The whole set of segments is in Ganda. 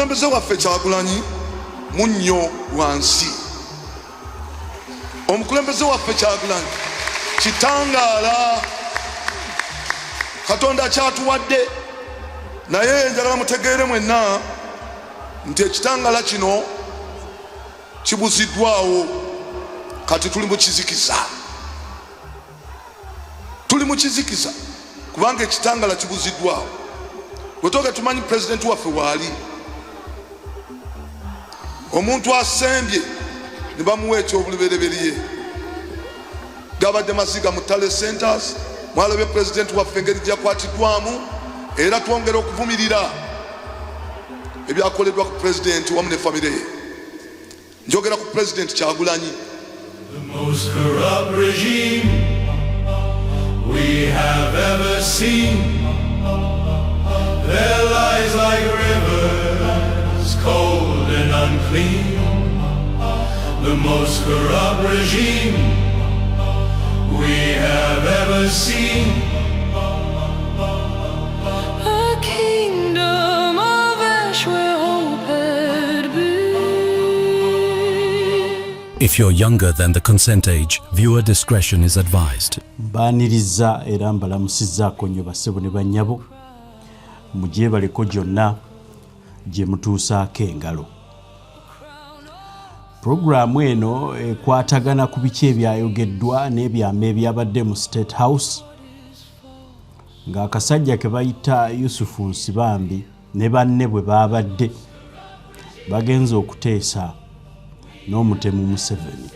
omukulembeze waffe Kyagulanyi munnyo wansi. Omukulembeze waffe Kyagulanyi kitangaala. Katonda kyatuwadde, naye njagala mutegeere mwenna nti ekitangaala kino kibuziddwawo. Kati tuli mu kizikiza, kubanga ekitangaala kibuziddwawo. Bwetooke tumanyi pulezidenti waffe waali omuntu asembye ne bamuwa ekyobulubereberye. Gabadde masiga mu Tale Centers, mwalabye pulezidenti waffe engeri gyakwatiddwamu, era twongera okuvumirira ebyakoleddwa ku pulezidenti wamu ne famire ye. Njogera ku pulezidenti Kyagulanyi. The most corrupt regime we have ever seen. Their lies like rivers, cold and unclean. The most corrupt regime we have ever seen. A kingdom of ash where hope had been. If you're younger than the consent age, viewer discretion is advised. Mbaniriza era mbalamusizzaako nnyo bassebo ne bannyabo, mugyebaleko gyonna gye mutuusaako engalo. Puroguraamu eno ekwatagana ku biki ebyayogeddwa n'ebyama ebyabadde mu State House, ng'akasajja ke bayita Yusufu Nsibambi ne banne bwe baabadde bagenze okuteesa n'omutemu Museveni.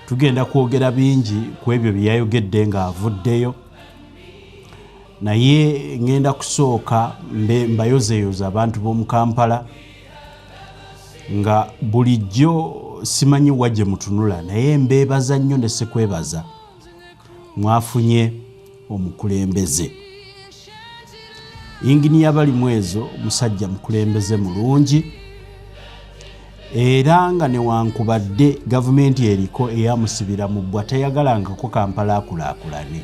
Tugenda kwogera bingi ku ebyo byayogedde ng'avuddeyo, naye ngenda kusooka mbayozeeyoza abantu b'omu Kampala nga bulijjo simanyi wajje mutunula, naye mbeebaza nnyo ne sekwebaza mwafunye omukulembeze. Inginiya Balimwezo musajja mukulembeze mulungi, era nga newankubadde gavumenti eriko eyamusibira mu bbwa tayagalangako Kampala akulaakulane,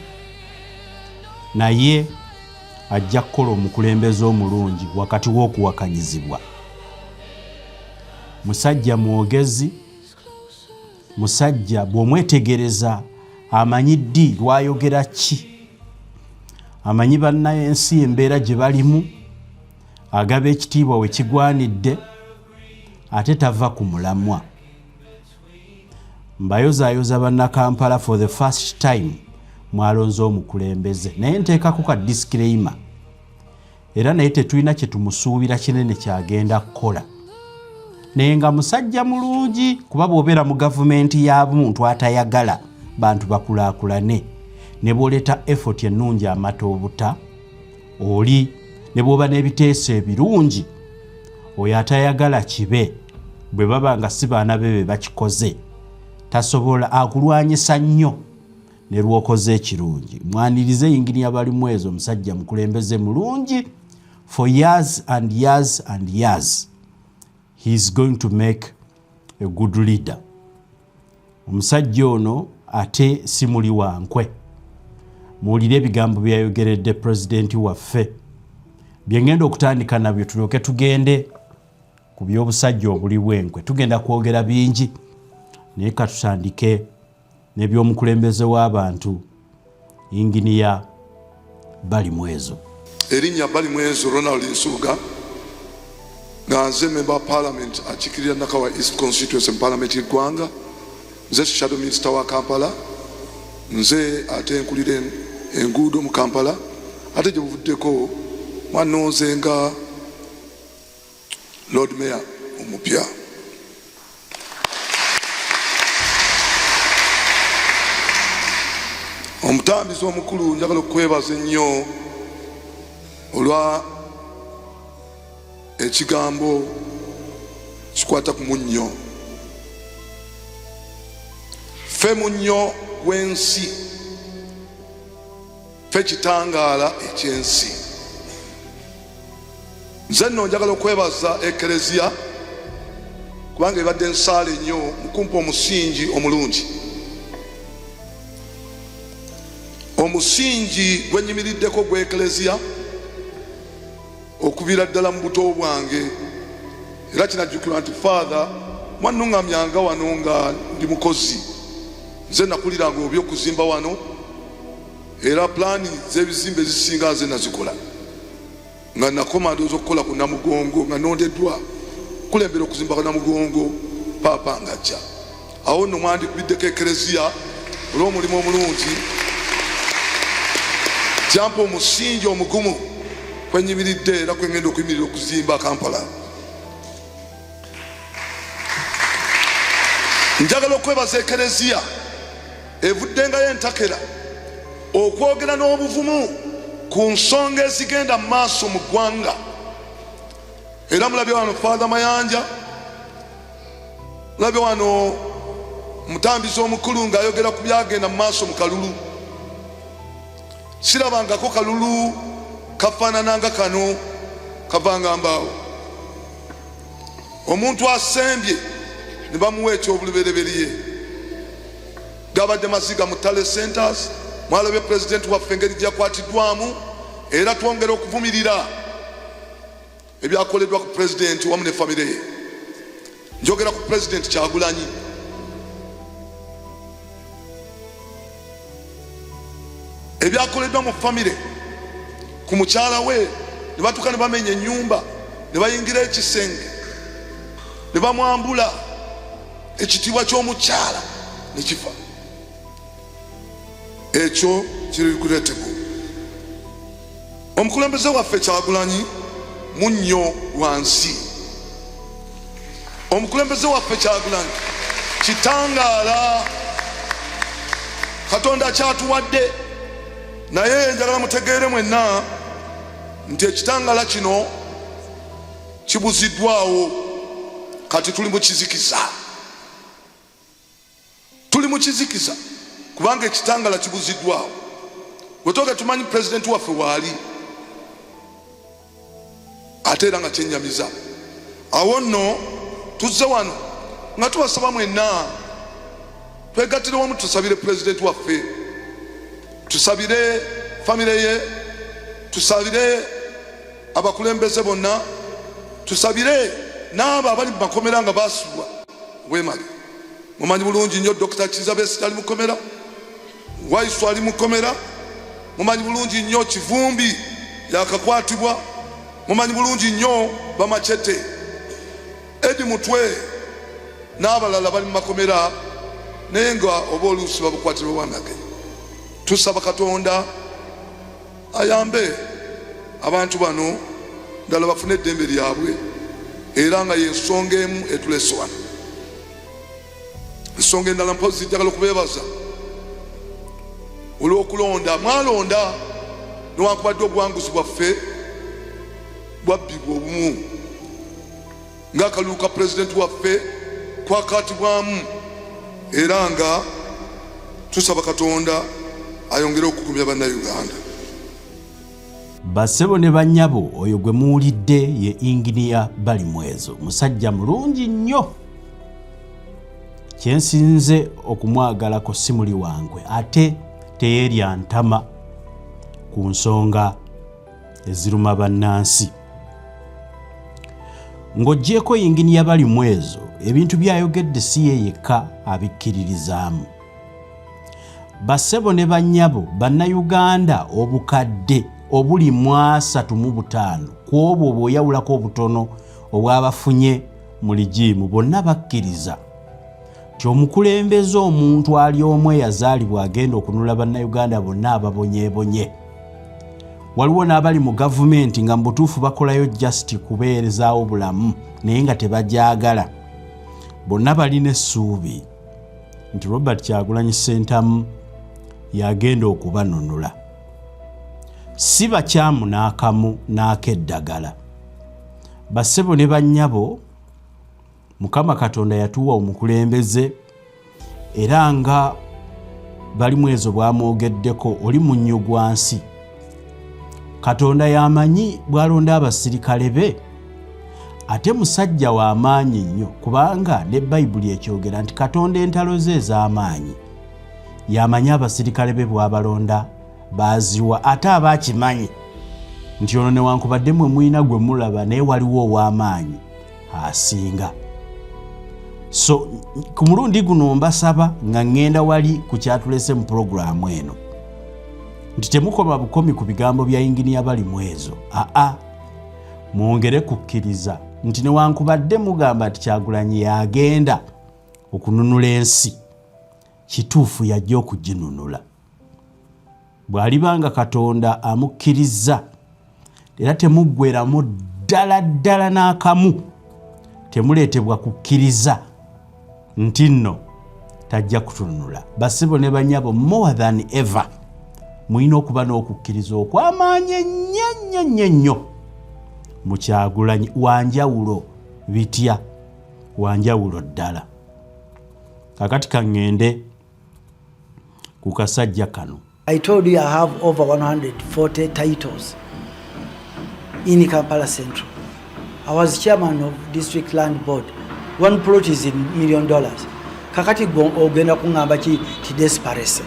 naye ajja kukola omukulembeze omulungi wakati w'okuwakanyizibwa. Musajja mwogezi, musajja bw'omwetegereza amanyi ddi lwayogera ki, amanyi bannansi embeera gye balimu, agaba ekitiibwa we kigwanidde, ate tava ku mulamwa. Mbayozaayoza bannakampala for the first time mwalonze omukulembeze, naye nteekako ka disclaimer, era naye tetulina kye tumusuubira kinene kyagenda kukola. Naye nga musajja mulungi, kuba bw'obeera mu gavumenti y'omuntu atayagala bantu bakulaakulane, ne bw'oleeta effort ennungi amata obuta, oli ne bw'oba n'ebiteeso ebirungi, oyo atayagala kibe, bwe baba nga si baana be bakikoze, tasobola akulwanyisa nnyo ne lw'okoze ekirungi. Mwanirize Inginiya Balimwezo omusajja mukulembeze mulungi. For years and years and years he is going to make a good leader. Omusajja ono ate simuli wankwe. Muwulire ebigambo byayogeredde pulezidenti waffe, bye ngenda okutandika nabyo tulyoke tugende ku by'obusajja obuli bwenkwe. Tugenda kwogera bingi, naye katutandike n'ebyomukulembeze w'abantu Inginiya Balimwezo. Erinnya Balimwezo Ronald Nsubuga, nga nze member of parliament akiikirira Nakawa East constituency mu parliament y'eggwanga. Nze shadow minister wa Kampala, nze ate nkulira enguudo mu Kampala, ate gye buvuddeko mwannonze nga Lord Mayor omupya. Omutambizi omukulu, njagala okwebaza ennyo olwa ekigambo kikwata ku munnyo. Ffe munnyo gw'ensi, ffe kitangaala ekyensi. Nze nno njagala okwebaza ekereziya kubanga ebadde nsaale nnyo mu kumpa omusingi omulungi, omusingi gwenyimiriddeko gw'ekereziya okuviira ddala mu buto bwange, era kinajjukirwa nti father mwannuŋŋamyanga wano nga ndi mukozi, nze nakuliranga ebyokuzimba wano, era pulaani z'ebizimbe ezisinga nze nazikola, nga nakomando z'okukola ku Namugongo, nga nondeddwa kulembera okuzimba ku Namugongo paapa ngajja. Awo nno mwandikubiddeko ekereziya olw'omulimu omulungi, jampa omusingi omugumu kwenyimiridde era kwengenda okuyimirira okuzimba Kampala. Njagala okwebaza ekereziya evuddengayo entakera okwogera n'obuvumu ku nsonga ezigenda mu maaso mu ggwanga. Era mulabye wano Father Mayanja, mulabye wano mutambizi omukulu ng'ayogera ku byagenda mu maaso mu kalulu. Sirabangako kalulu kafaanananga kano kavanga mbaawo. Omuntu asembye ne bamuwa ekyobulubereberye. Gabadde maziga mu Tale Centers, mwalabye pulezidenti waffe engeri gyakwatiddwamu, era twongera okuvumirira ebyakoleddwa ku pulezidenti wamu ne famire ye. Njogera ku pulezidenti Kyagulanyi. Ebyakoleddwa mu famire ku mukyala we, ne batuuka ne bamenya ennyumba, ne bayingira ekisenge, ne bamwambula ekitiibwa ky'omukyala ne kifa. Ekyo kiri regrettable. Omukulembeze waffe Kyagulanyi munnyo wansi. Omukulembeze waffe Kyagulanyi kitangaala. Katonda kyatuwadde, naye njagala mutegeere mwenna nti ekitangaala kino kibuziddwawo. Kati tuli mu kizikiza, tuli mu kizikiza kubanga ekitangaala kibuziddwawo. Wetooke tumanyi pulezidenti waffe waali, ate era nga kyennyamiza. Awo nno tuzze wano nga tubasaba mwenna twegattire wamu, tusabire pulezidenti waffe, tusabire famire ye, tusabire abakulembeze bonna, tusabire n'abo abali mu makomera nga baasibwa bwemali. Mumanyi bulungi nnyo Dr. Kiza Besigye ali mu kkomera, Waisu ali mu kkomera, mumanyi bulungi nnyo Kivumbi yakakwatibwa, mumanyi bulungi nnyo Bamachete, Edi Mutwe n'abalala bali mu makomera, naye nga oba oluusi babukwatirwa bwanage. Tusaba Katonda ayambe abantu bano ddala bafune eddembe lyabwe, era nga yensonga emu etulese wano. Ensonga endala mpozi njagala okubeebaza olw'okulonda. Mwalonda newankubadde obuwanguzi bwaffe bwabbibwa obumu, ng'akalulu ka pulezidenti waffe kwakaatibwamu, era nga tusaba Katonda ayongere okukumya bannayuganda. Bassebo ne bannyabo, oyo gwe muwulidde ye Inginiya Balimwezo, musajja mulungi nnyo. Kyensinze okumwagalako si muli wangwe, ate teyeerya ntama ku nsonga eziruma bannansi. Ng'oggyeko Inginiya Balimwezo, ebintu by'ayogedde si ye yekka abikkiririzaamu. Bassebo ne bannyabo, bannayuganda obukadde obuli mu 35 ku obwo bw'oyawulako obutono obwabafunye mu ligimu, bonna bakkiriza nti omukulembeze omuntu ali omu eyazaalibwa agenda okununula bannayuganda bonna ababonyeebonye. Waliwo n'abali mu gavumenti nga mu butuufu bakolayo just kubeerezaawo bulamu naye nga tebagyagala. Bonna balina essuubi nti Robert Kyagulanyi Ssentamu yagenda okubanunula. Si bakyamu n'akamu n'akeddagala. Bassebo ne bannyabo, Mukama Katonda yatuwa omukulembeze, era nga Balimwezo bwamwogeddeko, oli munnyo gwa nsi. Katonda yamanyi bw'alonda abasirikale be, ate musajja w'amaanyi nnyo, kubanga ne Bayibuli ekyogera nti Katonda entalo ze ez'amaanyi. Yamanyi abasirikale be bw'abalonda baziwa, ate abaakimanyi nti ono newankubadde mwe mulina gwe mulaba naye waliwo ow'amaanyi asinga. So ku mulundi guno mbasaba nga ngenda wali ku kyatulese mu pulogulaamu eno nti temukoma bukomi ku bigambo bya yinginiya bali mu ezo. Mwongere kukkiriza nti newankubadde mugamba nti Kyagulanyi yagenda okununula ensi, kituufu yajja okuginunula. Bw'alibanga Katonda amukkiriza era temuggweramu ddala n'akamu, temuleetebwa kukkiriza nti nno tajja kutununula. Basibo ne banyabo, more than ever mulina okuba n'okukkiriza okw'amaanyi ennyo mu Kyagulanyi. Wanjawulo bitya, wanjawulo ddala. Kakati kangende ku kasajja kano. I told you I have over 140 titles in Kampala Central. I was chairman of District Land Board. One plot is in $1 million. Kakati ogenda kungamba ki desperate.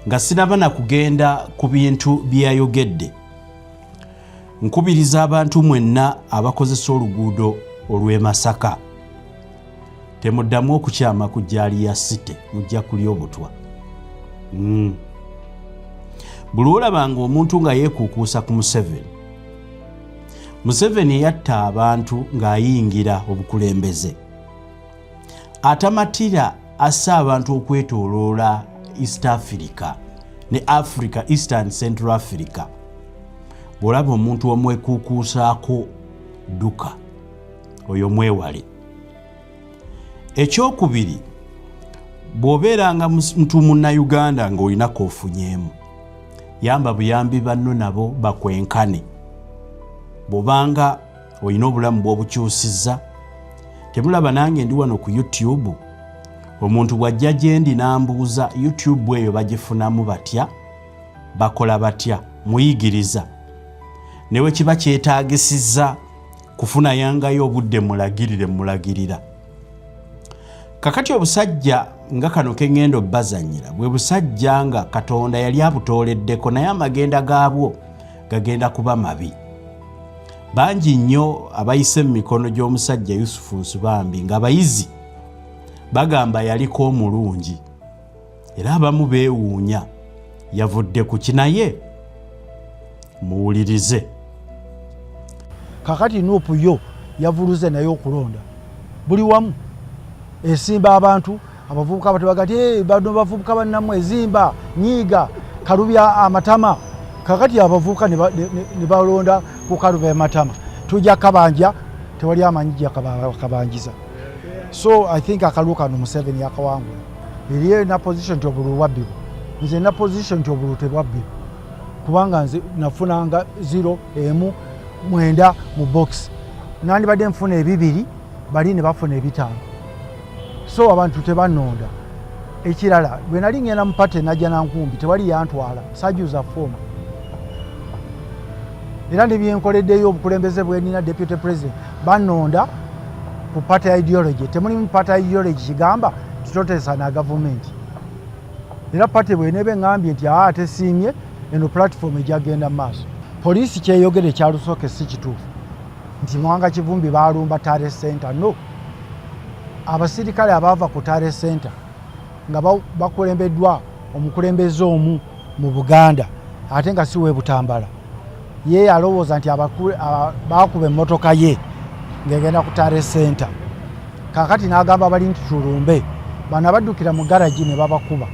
Nga sinaba na kugenda ku bintu byayogedde, nkubiriza abantu mwenna abakozesa oluguudo olw'e Masaka temuddamu okukyama ku Jali ya City, mujja kulya obutwa. Buli olabanga omuntu nga yeekuukuusa ku Museveni yatta abantu ng'ayingira obukulembeze. Atamatira assa abantu okwetooloola East Africa ne Africa, Eastern Central Africa. Bw'olaba omuntu omwekuukuusaako duka, oyo mwewale. Ekyokubiri, bw'obeeranga muntu Munnayuganda ng'olina k'ofunyeemu, yamba buyambi banno nabo bakwenkane. Bw'obanga olina obulamu bw'obukyusizza, temulaba nange ndi wano ku YouTube, omuntu bw'ajja gye ndi n'ambuuza YouTube eyo bagifunamu batya, bakola batya, muyigiriza. Newe kiba kyetaagisizza kufuna yangayo obudde mulagirira. Kakati obusajja nga kano kengendo bazanyira bwe busajja nga Katonda yali abutooleddeko, naye amagenda gaabwo gagenda kuba mabi. Bangi nnyo abayise mu mikono gy'omusajja Yusufu Nsubambi nga abayizi bagamba yaliko omulungi, era abamu beewuunya yavudde ku kinaye. Muwulirize. Kakati Nuupu yo yavuluze naye okulonda buli wamu, esimba abantu abavubuka batebagati bano bavubuka bannamwe ezimba nyiiga kalubya amatama. Kakati abavubuka ne balonda ku kalubya amatama, tujja kabanja tewali amanyijja kabanjiza. So I think akaluka kano Museveni yakawangula. Eriye na position to obulu wabbibu, nze na position to obulu tebwabbibu, kubanga nze nafunanga 0-9 mu box, nandi badde nfuna ebibiri, bali ne bafuna ebitaano. So abantu tebanonda. Ekirala bwe nali ngenda mu pate najja nankumbi tewali yantwala, sajuza forma. Era ne byenkoleddeyo obukulembeze bwe nina deputy president banonda ku party ideology. Temuli mu party ideology kigamba tutotesa na government. Era party bwe nebe ngambye nti tesiimye eno platform ejagenda maaso. Police kyeyogere kyalusooke si kituufu nti Mwanga Kivumbi baalumba Tare Center. No, abasirikale abaava ku Tare Center nga bakulembeddwa omukulembeze omu mu Buganda ate nga si we Butambala, ye alowooza nti baakuba emmotoka ye ng'egenda ku Tare Center. Kakati n'agamba bali nti tulumbe, bano abaddukira mu garaji ne babakuba.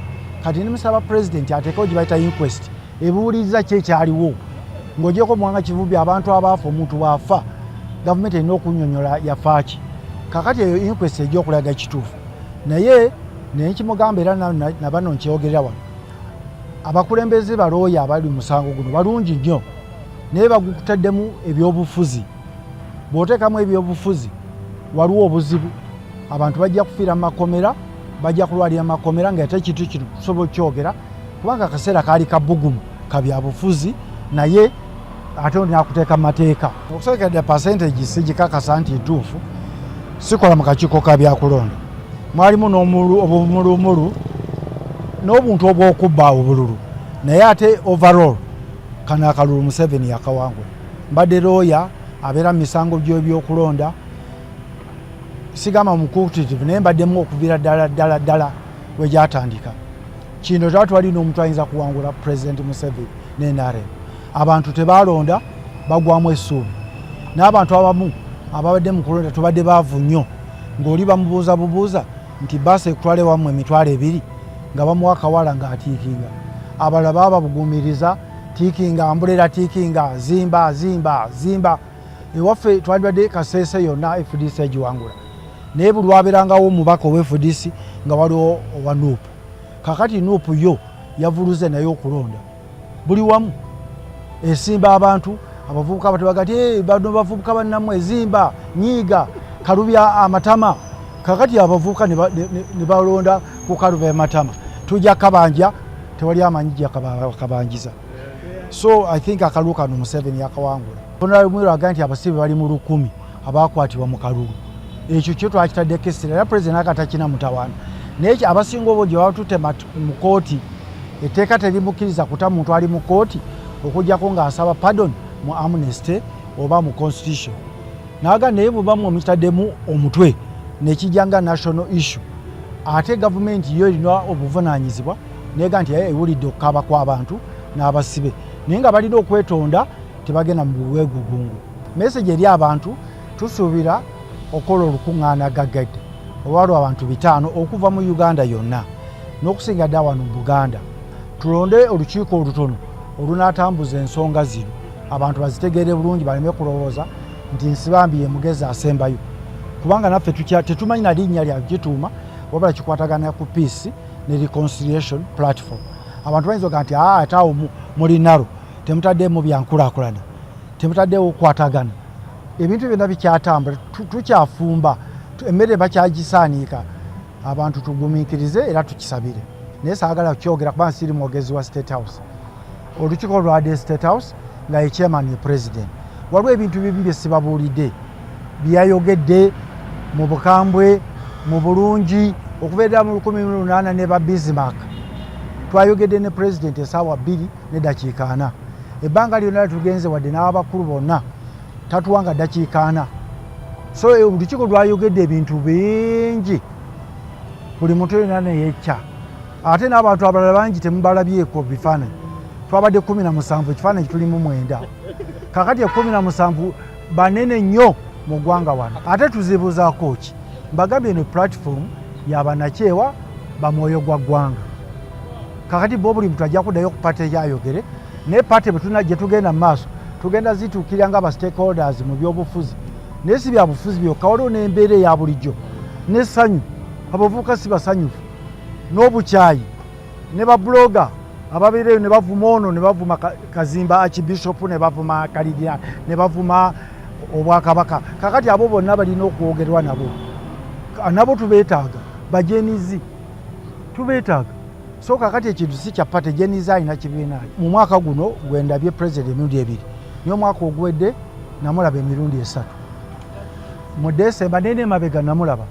Kati nimusaba president ateekeo gye bayita inquest ebuuliriza ki ekyaliwo, ng'ogyeko Mwanga Kivumbi abantu abaafa, omuntu bw'afa gavumenti erina okunnyonnyola yafaaki. Kakati eyo inquest ejja okulaga kituufu, naye nekimugamba era na bano nkyogerera wano, abakulembeze balooya abali mu musango guno balungi nnyo, naye bagukutaddemu ebyobufuzi. Bw'oteekamu ebyobufuzi waliwo obuzibu, abantu bajja kufiira mu makomera, bajja kulwalira makomera nga ate kintu kino tusobola kyogera kubanga akaseera kaali kabbugumu ka byabufuzi, naye ate nakuteeka mu mateeka. Okusobokedde percentage sigikakasa nti ntuufu, sikola mu kakiiko ka byakulonda. Mwalimu n'obumulumulu n'obuntu obw'okubba obululu, naye ate overall kano akalulu Museveni yakawangula. Mbadde looya abeera mu misango gy'ebyokulonda, sigamba mukutitive naye mbaddemu okuvira ddala we gyatandika. Kino twalina omuntu ayinza kuwangula President Museveni ne NRM. Abantu tebaalonda bagwamu essuubi. N'abantu abamu ababadde mu kulonda tubadde baavu nnyo, ng'oli bamubuuza nti baasi ekutwale wamu emitwalo 2 nga bamuwa akawala ng'atiikinga. Abalala bababugumiriza tiikinga, ambulera tiikinga, zimba. Ewaffe twalibadde Kasese yonna FDC egiwangula. Naye buli lwabeerangawo omubaka owa FDC nga waliwo owa Nuupu. Kakati Nuupu yo yavuluze naye okulonda. Buli wamu esimba abantu, abavubuka batebagati bano bavubuka bannamwe zimba, nyiiga, kalubya amatama. Kakati abavubuka ne balonda ku kalubya amatama. Tujja kabanja tewali amanyijja kabanjiza. So I think akalulu kano Museveni yakawangula. Honorable Mwiro agamba nti abasibe bali mu 1000 abakwatibwa mu kalulu. Ekyo kyo twakitaddeko essira era President akatakina mutawaana. Naye abasinga obwo gye batutte mu kooti, etteeka terimukkiriza kuta muntu ali mu kooti okujjako ng'asaba pardon mu amnesty oba mu constitution. Naga naye bwe bamwomitaddemu omutwe nekijjanga national issue, ate gavumenti yo erina obuvunaanyizibwa nega nti ewulidde okukaaba kw'abantu n'abasibe, naye nga balina okwetonda tebagenda mu bwegugungu. Message eri abantu, tusuubira okola olukuŋŋaana gaggedde olwalwa abantu 5 okuva mu Uganda yonna n'okusinga ddala wano mu Buganda. Tulonde olukiiko olutono olunaatambuza ensonga zino, abantu bazitegeere bulungi, baleme kulowooza nti Nsibambi ye mugezi asembayo, kubanga naffe tetumanyi na linnya lya gituuma, wabula kikwatagana ku peace ne reconciliation platform. Abantu bayinza okuga nti ate awo muli nalo temutaddeemu byankulaakulana, temutaddeewo okukwatagana. Ebintu byonna bikyatambula, tukyafumba, emmere bakyagisaaniika. Abantu tugumiikirize era tukisabire. Naye saagala kukyogera kubanga siri mwogezi wa State House. Olukiiko lwadde State House nga ye chairman ye president. Waliwo ebintu bibi bye sibabuulidde byayogedde mu bukambwe, mu bulungi, okubeera mu 1800 ne ba Bismarck. Twayogedde ne president essaawa 2 ne dakiika 4. Ebbanga lyonna tugenze wadde n'abakulu bonna tatuwanga dakiika 4. So olukiiko lwayogedde ebintu bingi, buli muntu yenna ne yecca. Ate n'abantu abalala bangi temubalabyeko bifaananyi. Twabadde 17, ekifaananyi tulimu 9. Kakati 17 banene nnyo mu ggwanga wano. Ate tuzibuzaako ki? Mbagambye ne platform y'abanakyewa bamwoyo gwa ggwanga. Kakati bo buli muntu ajja kuddayo ku pate yayogere, naye pate gye tugenda mu maaso tugenda zituukirira ng'aba stakeholders mu byobufuzi. Naye si bya bufuzi byokka, waliwo n'embeera eya bulijjo n'essanyu. Abavubuka si basanyufu, n'obukyayi ne babloga ababeereyo ne bavuma ono, ne bavuma Kazimba Archbishop, ne bavuma Kalidina, ne bavuma Obwakabaka. Kakati abo bonna balina okwogerwa nabo tubeetaaga, bajenizi tubeetaaga. So kakati ekintu si kya pate, jenizi alina kibiina. Mu mwaka guno gwendabye president emirundi 2, niyo mwaka ogwedde namulaba emirundi 3. Mu December nene mabega namulaba,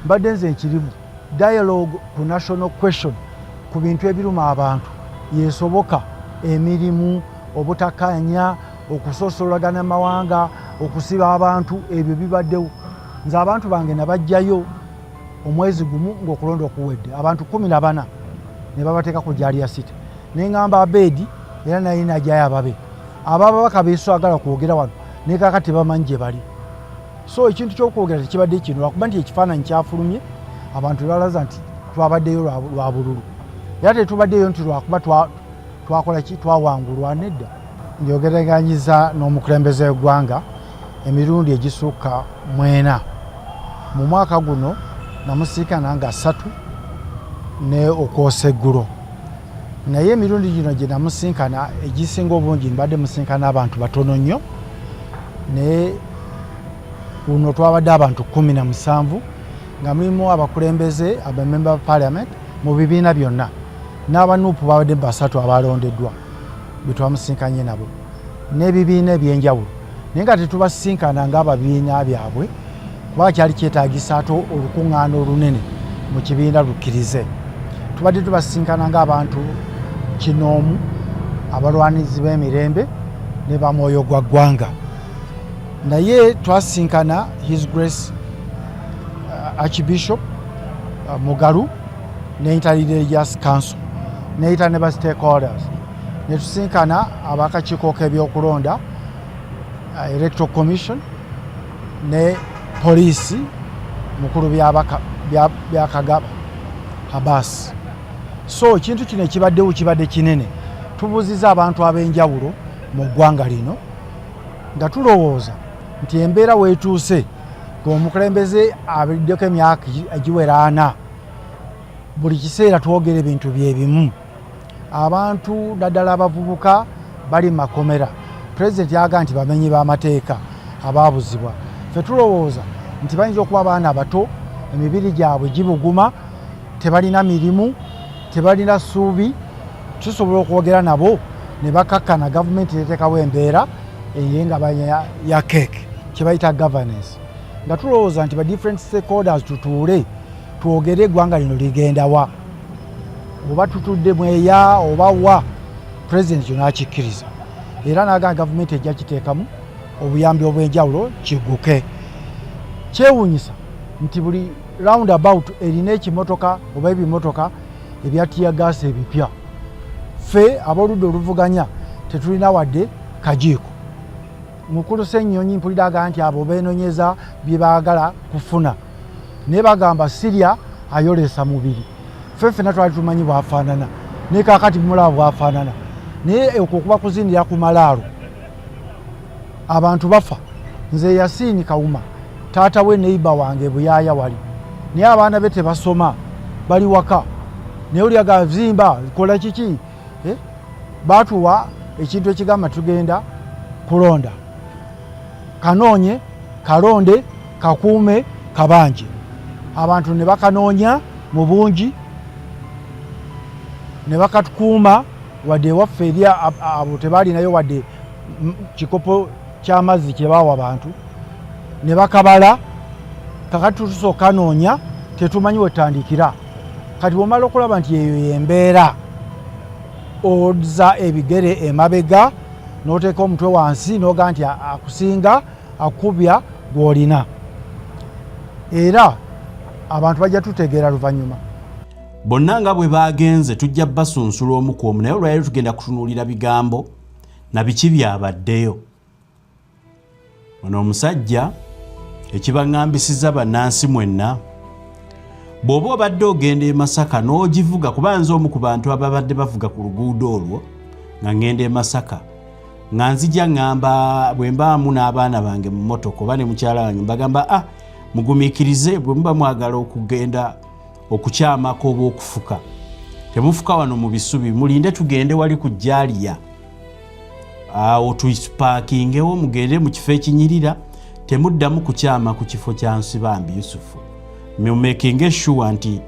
mbadde nze nkirimu dialogue ku national question ku bintu ebiruma abantu yesoboka, emirimu, obutakanya, okusosolagana mawanga, okusiba abantu, ebyo bibaddewo. Nze abantu bange nabajjayo omwezi gumu ng'okulonda okuwedde, abantu 14 ne babateeka ku Jalia City. Ne ngamba Abedi era naye najjayo ababe. Ababaka beeswagala kwogera wano ne kakati tebamanyi gye bali. So ekintu ky'okwogera tekibadde kino, lwakuba nti ekifaananyi kyafulumye, abantu balaza nti twabaddeyo lwa bululu. Era tetubaddeyo nti lwakuba twakola ki, twawangulwa. Nedda. Njogereganyiza n'omukulembeze w'eggwanga emirundi egisukka 4. Mu mwaka guno namusiikana nga 3 ne okwosa eggulo. Naye emirundi gino gye namusinkana egisinga obungi mbadde musinkana abantu batono nnyo, naye kuno twabadde abantu 17 nga mulimu abakulembeze, abamemba ba parliament mu bibiina byonna, n'abanuupu babadde 3 abalondeddwa betwamusinkanye nabo n'ebibiina ebyenjawulo. Naye nga tetubasinkana ng'ababiina byabwe kuba kyali kyetaagisa ate olukuŋŋaana olunene mu kibiina lukkirize. Tubadde tubasinkana ng'abantu 100 abalwanizi b'emirembe ne bamwoyo gwa ggwanga. Naye twasinkana His Grace Archbishop Mugalu ne Interreligious Council neyita ne ba stakeholders ne tusinkana abakakiiko k'ebyokulonda Electoral Commission ne poliisi mukulu byakagaba Habas. So ekintu kino kibadde kinene, tubuuziza abantu ab'enjawulo mu ggwanga lino nga tulowooza nti embeera weetuuse ng'omukulembeze abiriddeko emyaka egiwera 4 buli kiseera twogera ebintu bye bimu. Abantu naddala abavubuka bali makomera, pulezidenti yaga nti bamenyi b'amateeka abaabuzibwa. Ffe tulowooza nti bayinza okuba abaana bato, emibiri gyabwe gibuguma, tebalina mirimu, tebalina ssuubi. Tusobola okwogera nabo ne bakakkana gavumenti eteekawo embeera ey'engabanya ya keeke kye bayita governance, nga tulowooza nti ba different stakeholders tutuule twogere eggwanga lino ligenda wa, oba tutudde mweya oba wa. Pulezidenti kyo n'akikkiriza era n'agamba gavumenti ejja kiteekamu obuyambi obw'enjawulo kigguke. Kyewuunyisa nti buli roundabout erina ekimotoka oba ebimotoka ebya tiyagaasi ebipya. Ffe ab'oludda oluvuganya tetulina wadde kajiiko. Mukulu Ssennyonyi mpulira agamba nti abo beenonyeza bye baagala kufuna, naye bagamba Sirya ayolesa mubiri. Ffe ffenna twali tumanyi bwafaanana, naye kaakati bumulaba bwafaanana. Naye okwo kuba kuzinira ku malaalo, abantu bafa. Nze Yasiini Kawuma taata we neiba wange Buyaaya wali, naye abaana be tebasoma bali waka. Naye oli agamba zimba kola kiki? Baatuwa ekintu ekigamba tugenda kulonda, kanoonye, kalonde, kakuume, kabanje. Abantu ne bakanoonya mu bungi ne bakatukuuma, wadde ewaffe eri abo tebaalinayo wadde kikopo ky'amazzi kye baawa abantu, ne bakabala. Kakati tusooka kanoonya tetumanyi wetandikira. Kati bw'omala okulaba nti eyo y'embeera, oza ebigere emabega n'oteeka omutwe wansi n'oga nti akusinga akubya gw'olina. Era abantu bajja tutegeera luvannyuma. Bonna nga bwe bagenze tujja basunsula omu ku omu, naye olwaleero tugenda kutunuulira bigambo na biki byabaddeyo. Ono omusajja ekibaŋŋambisiza bannansi mwenna, bw'oba obadde ogenda e Masaka n'ogivuga, kuba nze omu ku bantu ababadde bavuga ku luguudo olwo nga ngenda e Masaka, nga nzija ŋŋamba bwe mbaamu n'abaana bange mu mmotoka oba ne mukyala wange mbagamba mugumiikirize bwe muba mwagala okugenda okukyamako oba okufuka, temufuka wano mu bisubi, mulinde tugende wali ku Jaliya, awo tupaakingewo mugende mu kifo ekinyirira, temuddamu kukyama ku kifo kya Nsibambi Yusufu. Mumekinge sure nti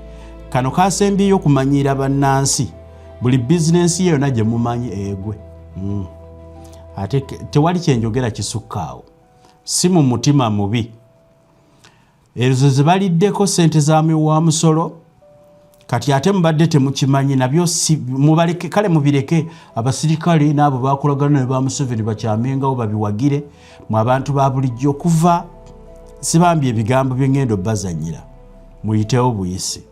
kano kasembiyo kumanyira bannansi buli bizinensi yonna gye mumanyi egwe. Ate tewali kyenjogera kisukkaawo, si mu mutima mubi. Ezo ze baliddeko ssente za wa musolo, kati ate mubadde temukimanyi, nabyo mubaleke, kale mubireke abasirikale n'abo bakolagana ne ba Museveni bakyamengawo babiwagire mu abantu ba bulijjo. Kuva Sibambi ebigambo bye ngendo bazanyira muyitewo buyisi.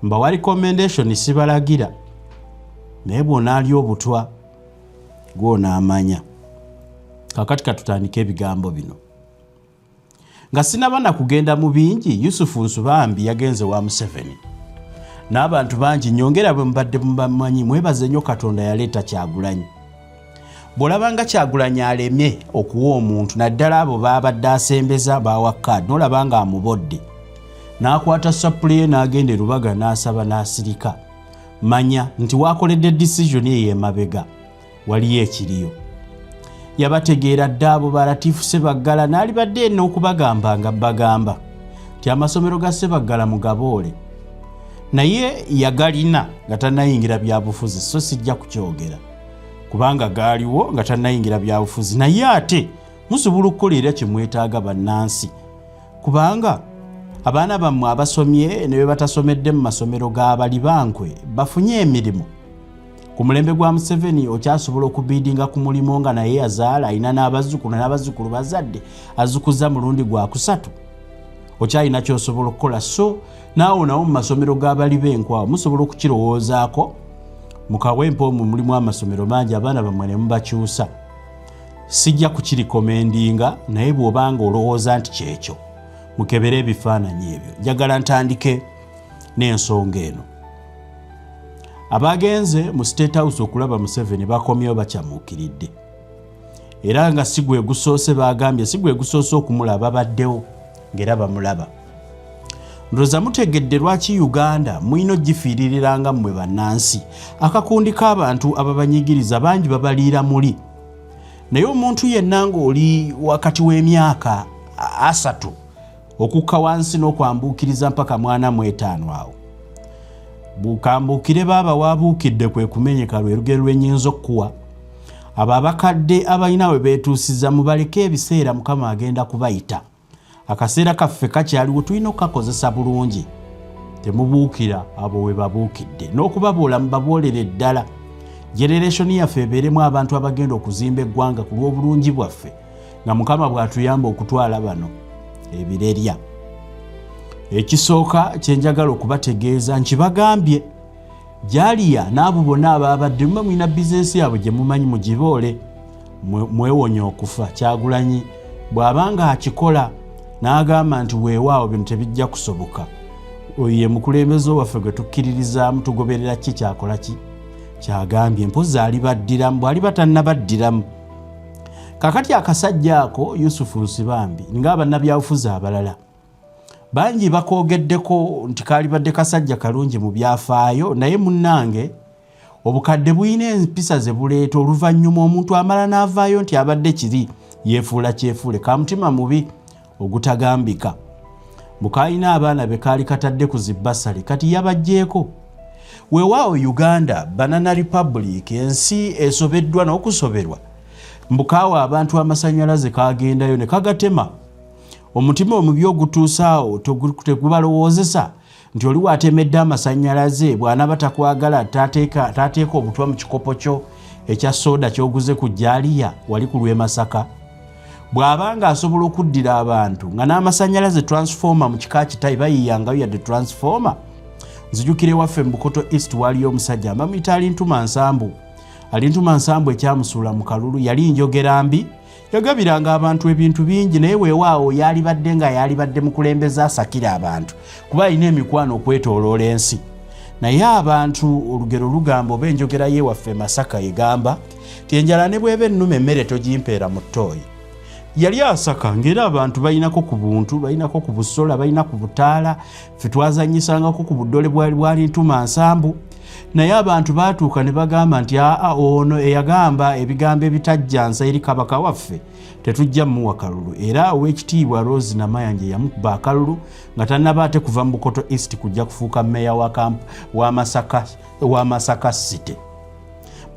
Mbawa recommendation sibalagira, naye bw'onaali obutwa gw'onaamanya. Kakati katutandike ebigambo bino. Nga sinabana kugenda mu bingi, Yusufu Nsibambi yagenze wa Museveni n'abantu bangi, nyongera bwe mbadde mubamanyi, mwebaze nnyo Katonda yaleeta Kyagulanyi. Bw'olabanga Kyagulanyi alemye okuwa omuntu, naddala abo baabadde asembeza bawa kaadi, n'olabanga amubodde n'akwata sapule n'agenda e Lubaga n'asaba n'asirika, manya nti waakoledde decision ye emabega waliyo ekiriyo. Yabategeera dda abo ba Latifu Ssebaggala, n'alibadde eno okubagamba nga bagamba nti amasomero ga Ssebaggala mugaboole, naye yagalina nga tannayingira byabufuzi, so sijja kukyogera kubanga gaaliwo nga tannayingira byabufuzi. Naye ate musobola okukolera kye mwetaaga bannansi, kubanga abaana bammwe abasomye ne bwe batasomedde mu masomero g'abali bankwe bafunye emirimu. ku mulembe gwa Museveni okyasobola okubidinga ku mulimo nga naye yazaala alina n'abazzukulu bazadde azukuza mulundi gwa kusatu okyalina kyosobola okukola. So naawe nawo mu masomero g'abali b'enkwawa musobola okukirowoozaako mu Kawempe omwo mulimu amasomero mangi abaana bammwe ne mubakyusa. Sijja kukirikomendinga naye bw'obanga olowooza nti kyekyo mukebere ebifaananyi ebyo. Njagala ntandike n'ensonga eno. Abagenze mu State House okulaba Museveni bakomyewo bakyamuukiridde era nga si gwe gusoose bagambye si gwe gusoose okumulaba baddewo ng'era bamulaba. Ndowooza mutegedde lwaki Uganda mulina ogifiiririranga mmwe bannansi. Akakundi k'abantu ababanyigiriza bangi babaliira muli naye omuntu yenna ng'oli wakati w'emyaka 3 okukka wansi n'okwambuukiriza mpaka 45 awo bukambuukire baaba waabuukidde kwe kumenyeka lwe lugero lw'ennyinza okuwa abo abakadde abalina we beetuusiza mubaleke ebiseera Mukama agenda kubayita. Akaseera kaffe kakyaliwo tulina okukakozesa bulungi. Temubuukira abo we babuukidde n'okubaboola mubaboolere ddala. Generation yaffe ebeeremu abantu abagenda okuzimba eggwanga ku lw'obulungi bwaffe nga Mukama bw'atuyamba okutwala bano ebirerya. Ekisooka kyenjagala okubategeeza nkibagambye Jaliya n'abo bonna ababadde mba mulina bizinesi yaabwe gye mumanyi mugiboole mwewonya okufa. Kyagulanyi bw'abanga akikola n'agamba nti weewaawo bino tebijja kusoboka oye mukulembeze waffe gwe tukkiririzaamu tugoberera ki kyakola ki kyagambye mpozi alibaddiramu bw'aliba tannabaddiramu. Kakati akasajja ako Yusufu Nsibambi ng'abannabyabufuzi abalala bangi bakoogeddeko nti kaalibadde kasajja kalungi mu byafaayo naye munnange obukadde buyina empisa ze buleeta oluvannyuma omuntu amala n'avaayo nti abadde kiri yeefuula kyefuule ka mutima mubi ogutagambika. Mukaalina abaana be kaali katadde ku zibbasale kati yabajjeeko. Weewaawo Uganda Banana Republic ensi esobeddwa n'okusoberwa mbukaawo abantu amasannyalaze kagendayo ne kagatema. Omutima omubi ogutuusaawo tegubalowoozesa nti oli waatemedde amasannyalaze bw'anaaba takwagala taateeka obutwa mu kikopo kyo ekya soda ky'oguze ku Jaliya wali ku lw'Emasaka. Bw'abanga asobola okuddira abantu nga n'amasannyalaze transformer mu kika kitayi bayiyangayo yadde transformer. Nzijukire waffe mu Bukoto East waliyo omusajja bamuyita Alintuma Nsambu. Alintuma Nsambu ekyamusuula mu kalulu yali njogera mbi yagabiranga abantu ebintu bingi naye weewaawo yalibadde mukulembeza asakira abantu kuba alina emikwano okwetooloola ensi. Naye abantu olugero lugamba oba enjogera ye waffe Masaka egamba ti enjala ne bw'eba ennume emmere togimpeera mu ttooyi. Yali asaka ng'era abantu balinako ku buntu balinako ku busola balina ku butaala ffe twazanyisangako ku buddole bwali Ntuma Nsambu. Naye abantu baatuuka ne bagamba nti ono eyagamba ebigambo ebitajjansa eri kabaka waffe tetujja mmuwa kalulu. Era Oweekitiibwa Rose Namayanje yamukuba akalulu nga tannaba ate kuva mu Bukoto East kujja kufuuka mmeeya wa Masaka City.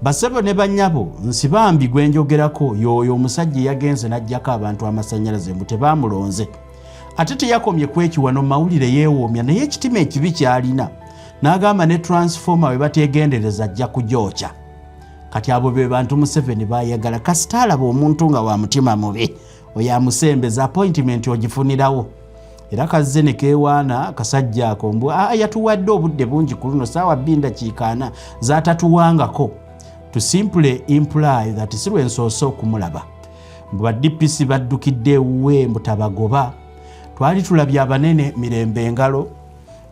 Basebo ne bannyabo Nsibambi gwe njogerako y'oyo omusajja yagenze n'ajjako abantu amasannyalaze mbu tebaamulonze. Ate teyakomye kwekiwano mawulire yeewoomya naye ekitima ekibi kyalina n'agamba ne transformer we bategendereza ajja kugyokya. Kati abo be bantu Museveni baayagala kasita alaba omuntu nga wa mutima mubi oyo amusembeza appointment ogifunirawo. Era kazze ne keewaana kasajja ako mbu yatuwadde obudde bungi ku luno saawa 2:40 zaatatuwangako. To simply imply that si lwensoose okumulaba. Mbu ba DPC baddukidde ewuwe mbu tabagoba. Twali tulabye abanene mirembe engalo.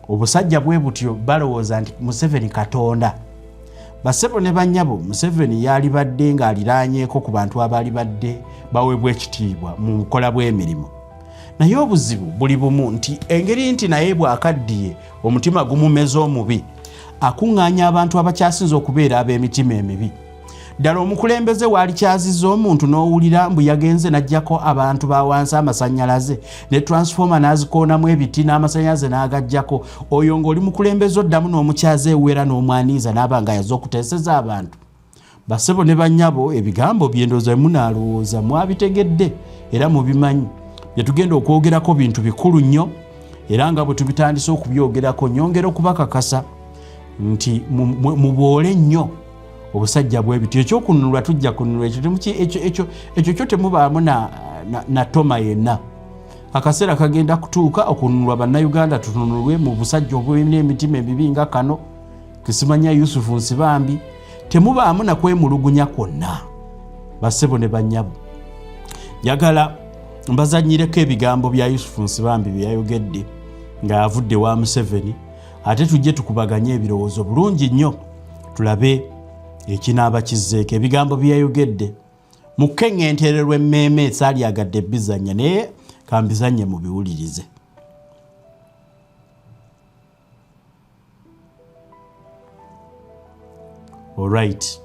Obusajja bwe butyo balowooza nti Museveni Katonda. Basebo ne bannyabo Museveni yalibadde ng'aliraanyeeko ku bantu abalibadde baweebwa ekitiibwa mu bukola bw'emirimu. Naye obuzibu buli bumu nti engeri nti naye bw'akaddiye omutima gumumeza omubi akuŋŋaanya abantu abakyasinze okubeera ab'emitima emibi. Ddala omukulembeze waalikyazizza omuntu n'owulira mbu yagenze n'ajjako abantu ba wansi amasannyalaze ne transformer n'azikoonamu ebiti n'amasannyalaze n'agajjako. Oyo ng'oli mukulembeze oddamu n'omukyaze ewuwera n'omwaniiza n'aba nga yazze okuteeseza abantu. Basebo ne bannyabo ebigambo by'endowooza munaalowooza mwabitegedde era mubimanyi. Bye tugenda okwogerako bintu bikulu nnyo era nga bwe tubitandise okubyogerako nyongera okubakakasa nti muboole nnyo obusajja bwe bityo ekyokununulwa tujja kununulwa ekyo kyo temubaamu na toma yenna. Akaseera kagenda kutuuka okununulwa bannayuganda tununulwe mu busajja obulina emitima emibi nga kano Kisimanya Yusufu Nsibambi. Temubaamu na kwemulugunya kwonna bassebo ne bannyabo. Njagala mbazanyireko ebigambo bya Yusufu Nsibambi bye yayogedde ng'avudde wa Museveni, ate tujje tukubaganye ebirowoozo bulungi nnyo tulabe ekinaaba kizzeeko. Ebigambo bye yayogedde mu kkeŋŋentererwa emmeeme esaalyagadde bizannya naye kambizanye mu biwulirize. Alright.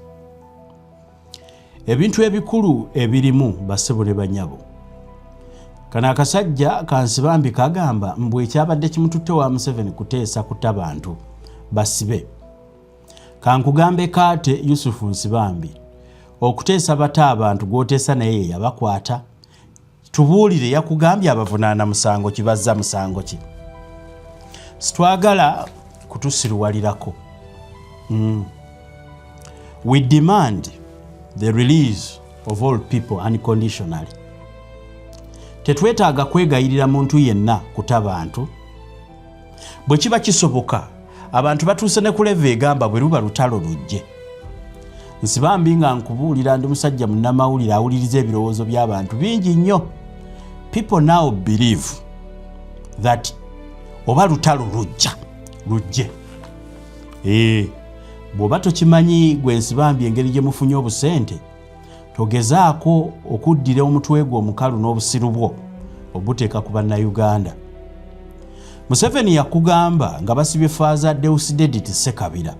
Ebintu ebikulu ebirimu bassebo ne bannyabo. Kano akasajja Kansibambi kagamba mbu ekyabadde kimututte wa Museveni kuteesa kuta bantu basibe. Kankugambe kate Yusufu Nsibambi okuteesa bata abantu gw'oteesa naye yabakwata. Tubuulire yakugambye abavunaana musango kibazza musango ki. Sitwagala kutusiruwalirako. We demand the release of all people unconditionally. Tetwetaaga kwegayirira muntu yenna kuta bantu. Bwe kiba kisoboka abantu batuuse ne ku level egamba bwe luba lutalo lujje. Nsibambi nga nkubuulira ndi musajja munnamawulire awuliriza ebirowoozo by'abantu bingi nnyo. People now believe that oba lutalo lujje. Bw'oba tokimanyi gwe Nsibambi engeri gye mufunye obusente, togezaako okuddira omutwe gwo omukalu n'obusiru bwo obuteeka ku bannayuganda. Museveni yakugamba nga basibye Faaza Deusdedit Ssekabira.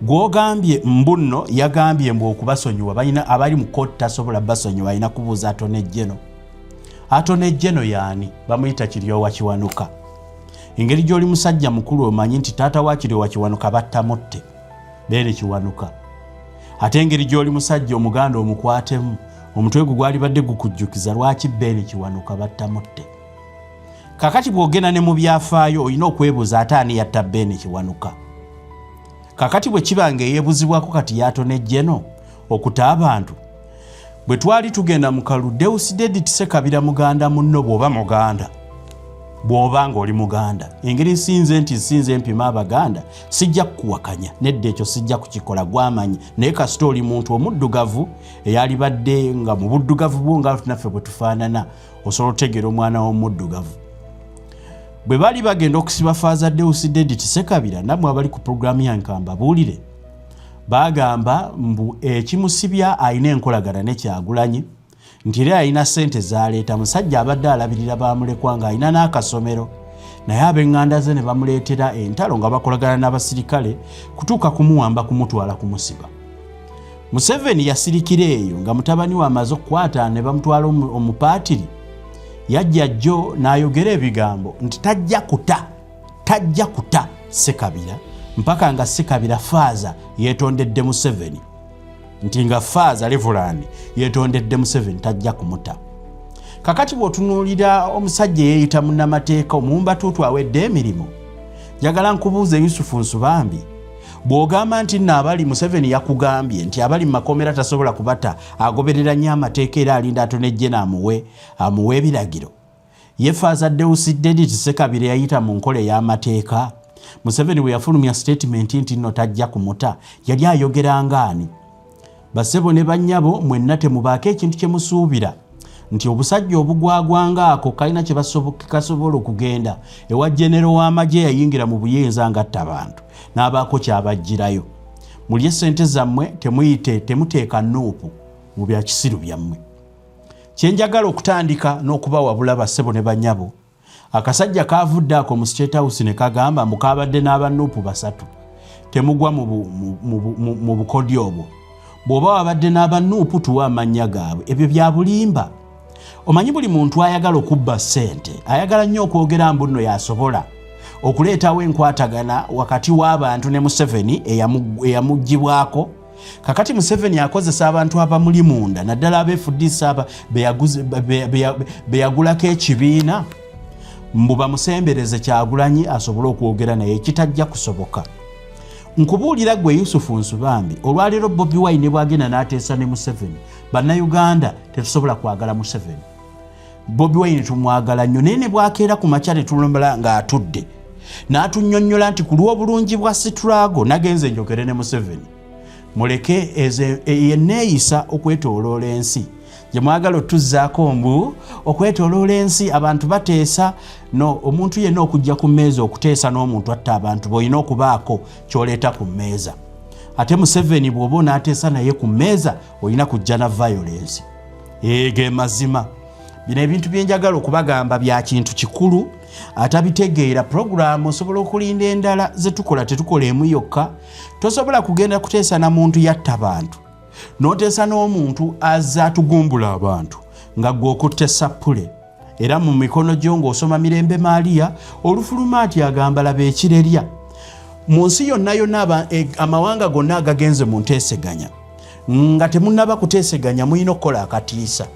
Gw'ogambye mbunno yagambye mbu okubasonyiwa balina abali mu kkooti tasobola basonyiwa alina kubuuza Attorney General. Attorney General yaani bamuyita Kiryowa Kiwanuka. Engeri gy'oli musajja mukulu omanyi nti taata wa Kiryowa Kiwanuka battamutte Beene Kiwanuka. Ate engeri gy'oli musajja omuganda omukwatemu omutwe gwo gwali badde gukujjukiza lwaki Beene Kiwanuka battamutte. Kakati bw'ogenda ne mu byafaayo olina okwebuuza ate ani yatta Beene Kiwanuka. Kakati bwe kibanga eyeebuzibwako kati ya Attorney General okuta abantu. Bwe twali tugenda mu kalu Deusdedit Ssekabira muganda munno bw'oba muganda. Bw'oba ng'oli muganda. Engeri nsinze mpima abaganda sijja kukuwakanya nedda ekyo sijja kukikola gwamanyi naye kasita oli muntu omuddugavu eyali badde nga mu buddugavu bwo nga naffe bwe tufaanana osobola otegeera omwana w'omuddugavu. Bwe bali bagenda okusiba Faaza Deusdedit Ssekabira nammwe abali ku puroguramu yange mbabuulire bagamba mbu ekimusibya alina enkolagana ne Kyagulanyi nti era alina ssente zaleeta musajja abadde alabirira bamulekwa nga alina n'akasomero naye ab'eŋŋanda ze ne bamuleetera entalo nga bakolagana n'abasirikale kutuuka kumuwamba kumutwala kumusiba. Museveni yasirikira eyo nga mutabani we amaze okukwata ne bamutwala omupaatiri. Yajja jjo n'ayogera ebigambo nti tajja kuta Ssekabira mpaka nga Ssekabira Faaza yeetondedde Museveni. Nti nga Faaza Levuland yeetondedde Museveni tajja kumuta. Kakati bw'otunuulira omusajja yeeyita munnamateeka omumbatuutu awedde emirimu, njagala nkubuuze Yusufu Nsibambi, bw'ogamba nti nno abali Museveni yakugambye nti abali mu makomera tasobola kubata agoberera nnyo amateeka era alinda Attorney General amuwe ebiragiro. Ye Faaza Deusdedit Ssekabira yayita mu nkola ey'amateeka. Museveni bwe yafulumya statement nti nno tajja kumuta yali ayogeranga ani? Bassebo ne bannyabo mwenna temubaako ekintu kye musuubira nti obusajja obugwagwanga ako kalina kye kasobola okugenda ewa Genero w'amagye yayingira mu buyinza ngatta abantu n'abaako kyabajjirayo. Mulye ssente zammwe temuteeka nuupu mu bya kisiru byammwe. Kye njagala okutandika n'okubawabula bassebo ne bannyabo, akasajja kaavudde ako mu State House ne kagamba mukaabadde n'abanuupu 3 temugwa mu bukodyo obwo. Bw'oba wabadde n'abanuupu tuwa amannya gaabwe ebyo bya bulimba. Omanyi buli muntu ayagala okubba ssente ayagala nnyo okwogera mbu nno yasobola okuleetawo enkwatagana wakati w'abantu ne Museveni eyamuggyibwako. Kakati Museveni akozesa abantu abamuli munda naddala abeefuddisa be yagulako ekibiina mbu bamusembereze Kyagulanyi asobole okwogera naye kitajja kusoboka. nkubuulira gwe Yusufu Nsubambi olwaleero Bobi Wine bwagenda n'ateesa ne Museveni bannayuganda tetusobola kwagala Museveni. Bobi Wine tumwagala nnyo naye ne bwakeera ku makya tetulumala ng'atudde n'atunnyonnyola nti ku lw'obulungi bwa Struggle nagenze njogere ne Museveni muleke yenneeyisa okwetooloola ensi gye mwagala otuzzaako mbu okwetooloola ensi abantu bateesa no omuntu yenna okujja ku mmeeza okuteesa n'omuntu atta abantu b'olina okubaako ky'oleeta ku mmeeza ate Museveni bw'oba onaateesa naye ku mmeeza olina kujja na violence ge mazima. Bino ebintu byenjagala okubagamba bya kintu kikulu atabitegeera programu osobola okulinda endala zetukola tetukola emu yokka. Tosobola kugenda kuteesa na muntu yatta abantu n'oteesa n'omuntu azza tugumbula abantu nga gw'okutte sappule era mu mikono gyo ng'osoma Mirembe Maaliya olufulumaati agamba laba ekirerya mu nsi yonna yonna amawanga gonna agagenze mu nteeseganya nga temunnaba kuteeseganya muyina okukola akatiisa.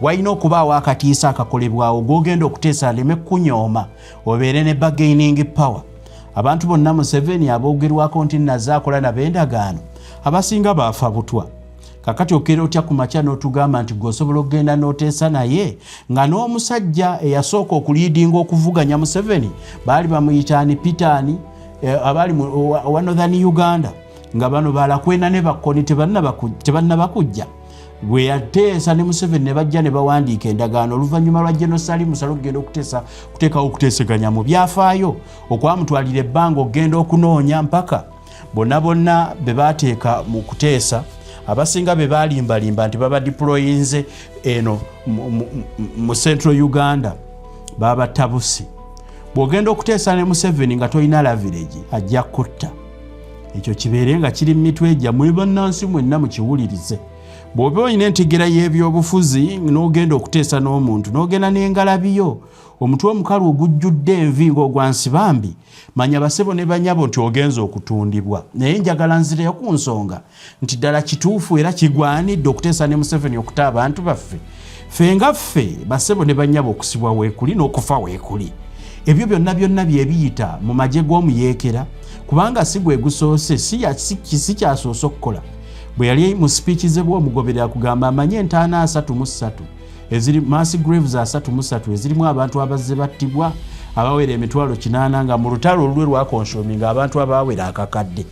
Wayina okubaawo akatiisa akakolebwawo g'ogenda okuteesa aleme kunyooma obeere ne bargaining power. Abantu bonna Museveni aboogerwako nti nazaakola nab'endagaano abasinga baafa butwa. Kakati okeera otya ku makya n'otugamba nti gw'osobola okugenda n'oteesa naye nga n'omusajja eyasooka okuliidinga okuvuganya Museveni baali bamuyitaani Pitani abaali wa Northern Uganda nga bano balakwena ne bakkoni tebannabakujja. Bwe yateesa ne Museveni ne bajja ne bawandiika endagaano oluvannyuma lwa General Salim Musalo okugenda kuteekawo okuteeseganya mu byafaayo okwamutwalira ebbanga okugenda okunoonya mpaka bonna be baateeka mu kuteesa abasinga be balimbalimba nti baba deployinze eno mu Central Uganda baba tabusi. Bw'ogenda okuteesa ne Museveni nga toyina lavirage ajja kutta. Ekyo kibeere nga kiri mu mitwe gyammwe bannansi mwenna mukiwulirize. Bw'oba olina entegera y'ebyobufuzi n'ogenda okuteesa n'omuntu n'ogenda n'engalabiyo omutwe omukalu ogujjudde envi ng'ogwa Nsibambi manya basebo ne banyabo nti ogenza okutundibwa. Naye njagala nzireyo ku nsonga nti ddala kituufu era kigwanidde okuteesa ne Museveni okuta abantu baffe. Ffe nga ffe basebo ne banyabo okusibwa weekuli n'okufa weekuli. Ebyo byonna bye biyita mu magye g'omuyeekera kubanga si gwe gusoose si kyasoose okukola. Bwe yali mu speech ze bw'omugoberera kugamba amanye entaana 33 eziri mass graves 33 ezirimu abantu abazze battibwa abawera emitwalo 8 nga mu lutalo olulwe lwa consuming abantu abawera akakadde.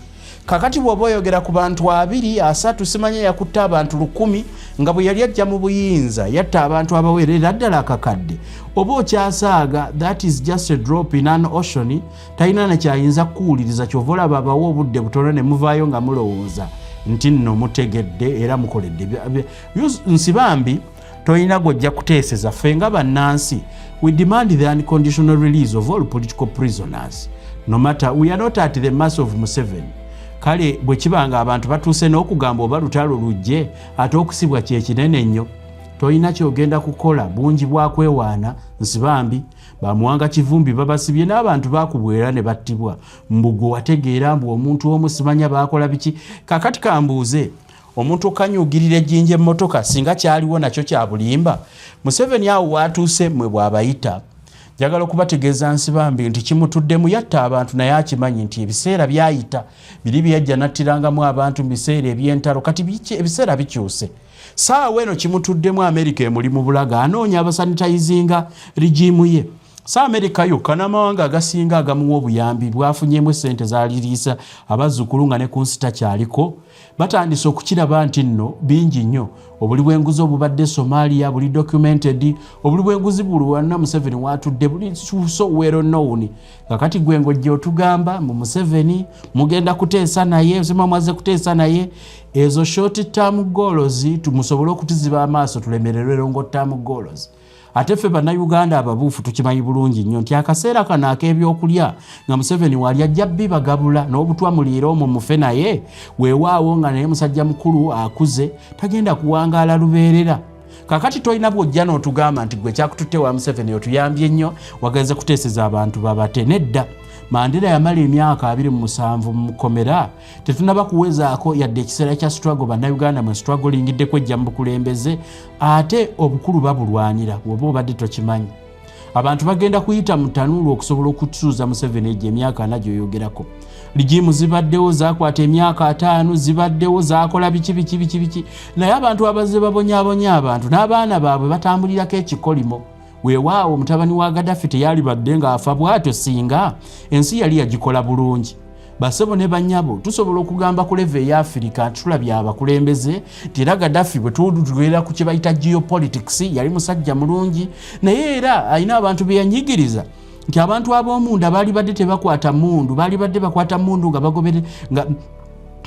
Kakati bw'oba oyogera ku bantu 2 simanye yakutta abantu 10 nga bwe yali ajja mu buyinza yatta abantu abawerera ddala akakadde. Oba okyasaaga that is just a drop in an ocean talina nekyayinza kuwuliriza kyova olaba abawa obudde butono ne muvaayo nga mulowooza nti nno mutegedde era mukoledde. Nsibambi toyina gojja kuteeseza ffe nga bannansi we demand the unconditional release of all political prisoners no matter we are not at the mercy of Museveni. Kale bwe kibanga abantu batuuse n'okugamba oba lutalo lujje ate okusibwa kyekinene nnyo toyina kyogenda kukola bungi bwakwewaana. Nsibambi bamuwanga kivumbi babasibye n'abantu bakubwera ne battibwa mbugo wategeera mbu omuntu omu simanya bakola biki. Kakati kambuuze omuntu okanyugirira ejjinja emmotoka singa kyaliwo nakyo kya bulimba Museveni awo watuuse mwe bw'abayita njagala okubategeeza Nsibambi nti kimutuddemu yatta abantu naye akimanyi nti ebiseera byayita biri byajja nattirangamu abantu mu biseera eby'entalo kati ebiseera bikyuse. Saawa eno kimutuddemu Amerika emuli mu bulaga anoonya abasanitayizinga rigimu ye. Sa Amerika yokka n'amawanga agasinga agamuwa obuyambi bwafunyemu ssente zaliriisa abazzukulu nga ne ku nsi takyaliko batandise okukiraba nti nno bingi nnyo. Obuli bw'enguzi obubadde Somalia buli documented obuli bw'enguzi bulwana Museveni watudde buli so well known. Kakati gwe ngojja otugamba mu Museveni mugenda kuteesa naye sema mwaze kuteesa naye ezo short term goals tumusobola okutuziba amaaso tulemererwe longo term goals. Ate ffe bannayuganda ababuufu tukimanyi bulungi nnyo nti akaseera kano ak'ebyokulya nga Museveni wali ajja bibagabula n'obutwa muliira omwo mufe naye weewaawo nga naye musajja mukulu akuze tagenda kuwangaala lubeerera. Kakati toyina bw'ojja n'otugamba nti gwe kyakututte wa Museveni otuyambye nnyo wagenze kuteeseza abantu babate. Nedda. Mandela yamala emyaka 27 mu kkomera tetunaba kuwezaako yadde ekiseera kya struggle bannayuganda mwe struggling kwejja mu bukulembeze ate obukulu babulwanira bw'oba obadde tokimanyi. Abantu bagenda kuyita mu tanuulu okusobola okutuuza Museveni ejja emyaka 4 gy'oyogerako. ligimu zibaddewo zakwata emyaka 5 zibaddewo zakola biki naye abantu abazze babonyabonya abantu n'abaana baabwe batambulirako ekikolimo. Weewaawo mutabani wa Gaddafi teyalibadde ng'afa bw'atyo singa ensi yali yagikola bulungi. Basebo ne bannyabo tusobola okugamba ku leve ya Afrika tulabye abakulembeze tira Gaddafi bwe tudugera ku kibayita geopolitics yali musajja mulungi naye era ayina abantu be yanyigiriza nti abantu ab'omunda bali badde tebakwata mundu bali badde bakwata mundu nga bagobere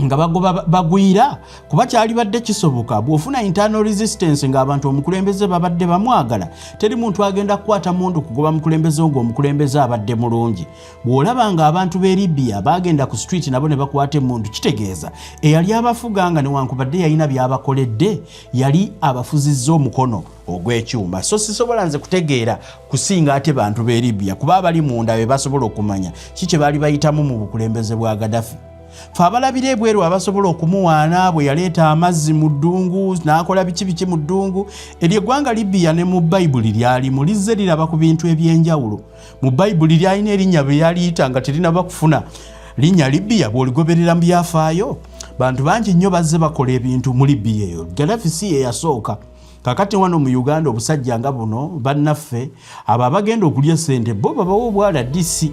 nga bagoba bagwira kuba kyali badde kisoboka bw'ofuna internal resistance ng'abantu omukulembeze babadde bamwagala teri muntu agenda kukwata mundu kugoba mukulembeze ng'omukulembeze abadde mulungi. Bw'olaba ng'abantu b'e Libya bagenda ku street nabo ne bakwata mundu kitegeeza eyali abafuga nga newankubadde yalina by'abakoledde yali abafuzizza omukono ogw'ekyuma. So sisobola nze kutegeera kusinga ate bantu b'e Libya kuba abali munda be basobola okumanya kiki baali bayitamu mu bukulembeze bwa Gaddafi. Fa abalabira ebweru abasobola okumuwaana bwe yaleeta amazzi mu ddungu n'akola biki mu ddungu eryo eggwanga Libya ne mu Bayibuli lyalimu lizze liraba ku bintu eby'enjawulo. Mu Bayibuli lyalina erinnya bye yaliyita nga terinaba kufuna linnya Libya bw'oligoberera mu byafaayo. Bantu bangi nnyo bazze bakola ebintu mu Libya eyo. Gaddafi si ye yasooka. Kakati wano mu Uganda obusajja nga buno bannaffe abo abagenda okulya ssente bo babawo obwala DC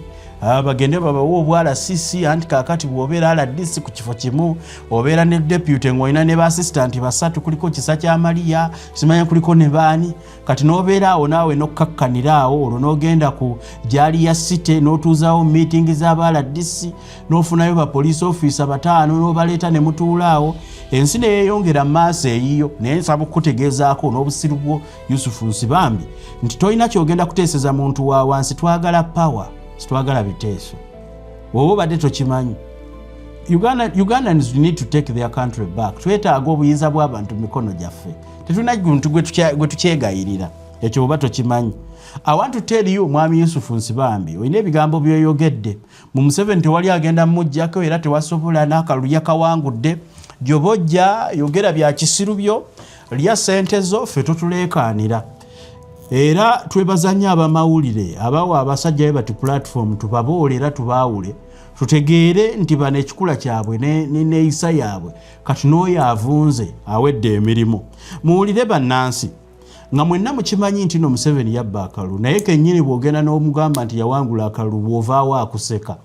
bagende babawo obwala CC anti kakati bw'obeera RDC ku kifo kimu obeera ne deputy ng'olina ne assistant basatu kuliko kisa kya Maria simanya kuliko ne baani kati n'obeera awo naawe n'okkakkanira awo olwo n'ogenda ku gyali ya city n'otuuzaawo meeting z'aba RDC n'ofunayo ba police officer 5 n'obaleeta ne mutuula awo. Ensi ne yeeyongera maaso eyiyo naye nsaba okukutegeezaako n'obusiru bwo Yusufu Nsibambi nti tolina kyogenda kuteeseza muntu wa wansi. Twagala power situagala biteeso wowe badde tokimanyi. Ugandans need to take their country back. Twetaaga obuyinza bw'abantu mu mikono gyaffe tetulina muntu gwe tukyegayirira ekyo oba tokimanyi. I want to tell you mwami Yusufu Nsibambi olina ebigambo by'oyogedde mu Museveni tewali agenda mujjako era tewasobola n'akaluya kawangudde gy'obojja yogera bya kisiru byo lya ssente zo ffe totuleekaanira. Era twebaza nnyo abamawulire abawa abasajja be bati platform tubaboole era tubaawule tutegeere nti bano ekikula kyabwe neeyisa yaabwe kati n'oyo avunze awedde emirimu. Muwulire bannansi nga mwenna mukimanyi nti no Museveni yabba akalulu naye kennyini bw'ogenda n'omugamba nti yawangula akalulu bw'ovaawo akuseka.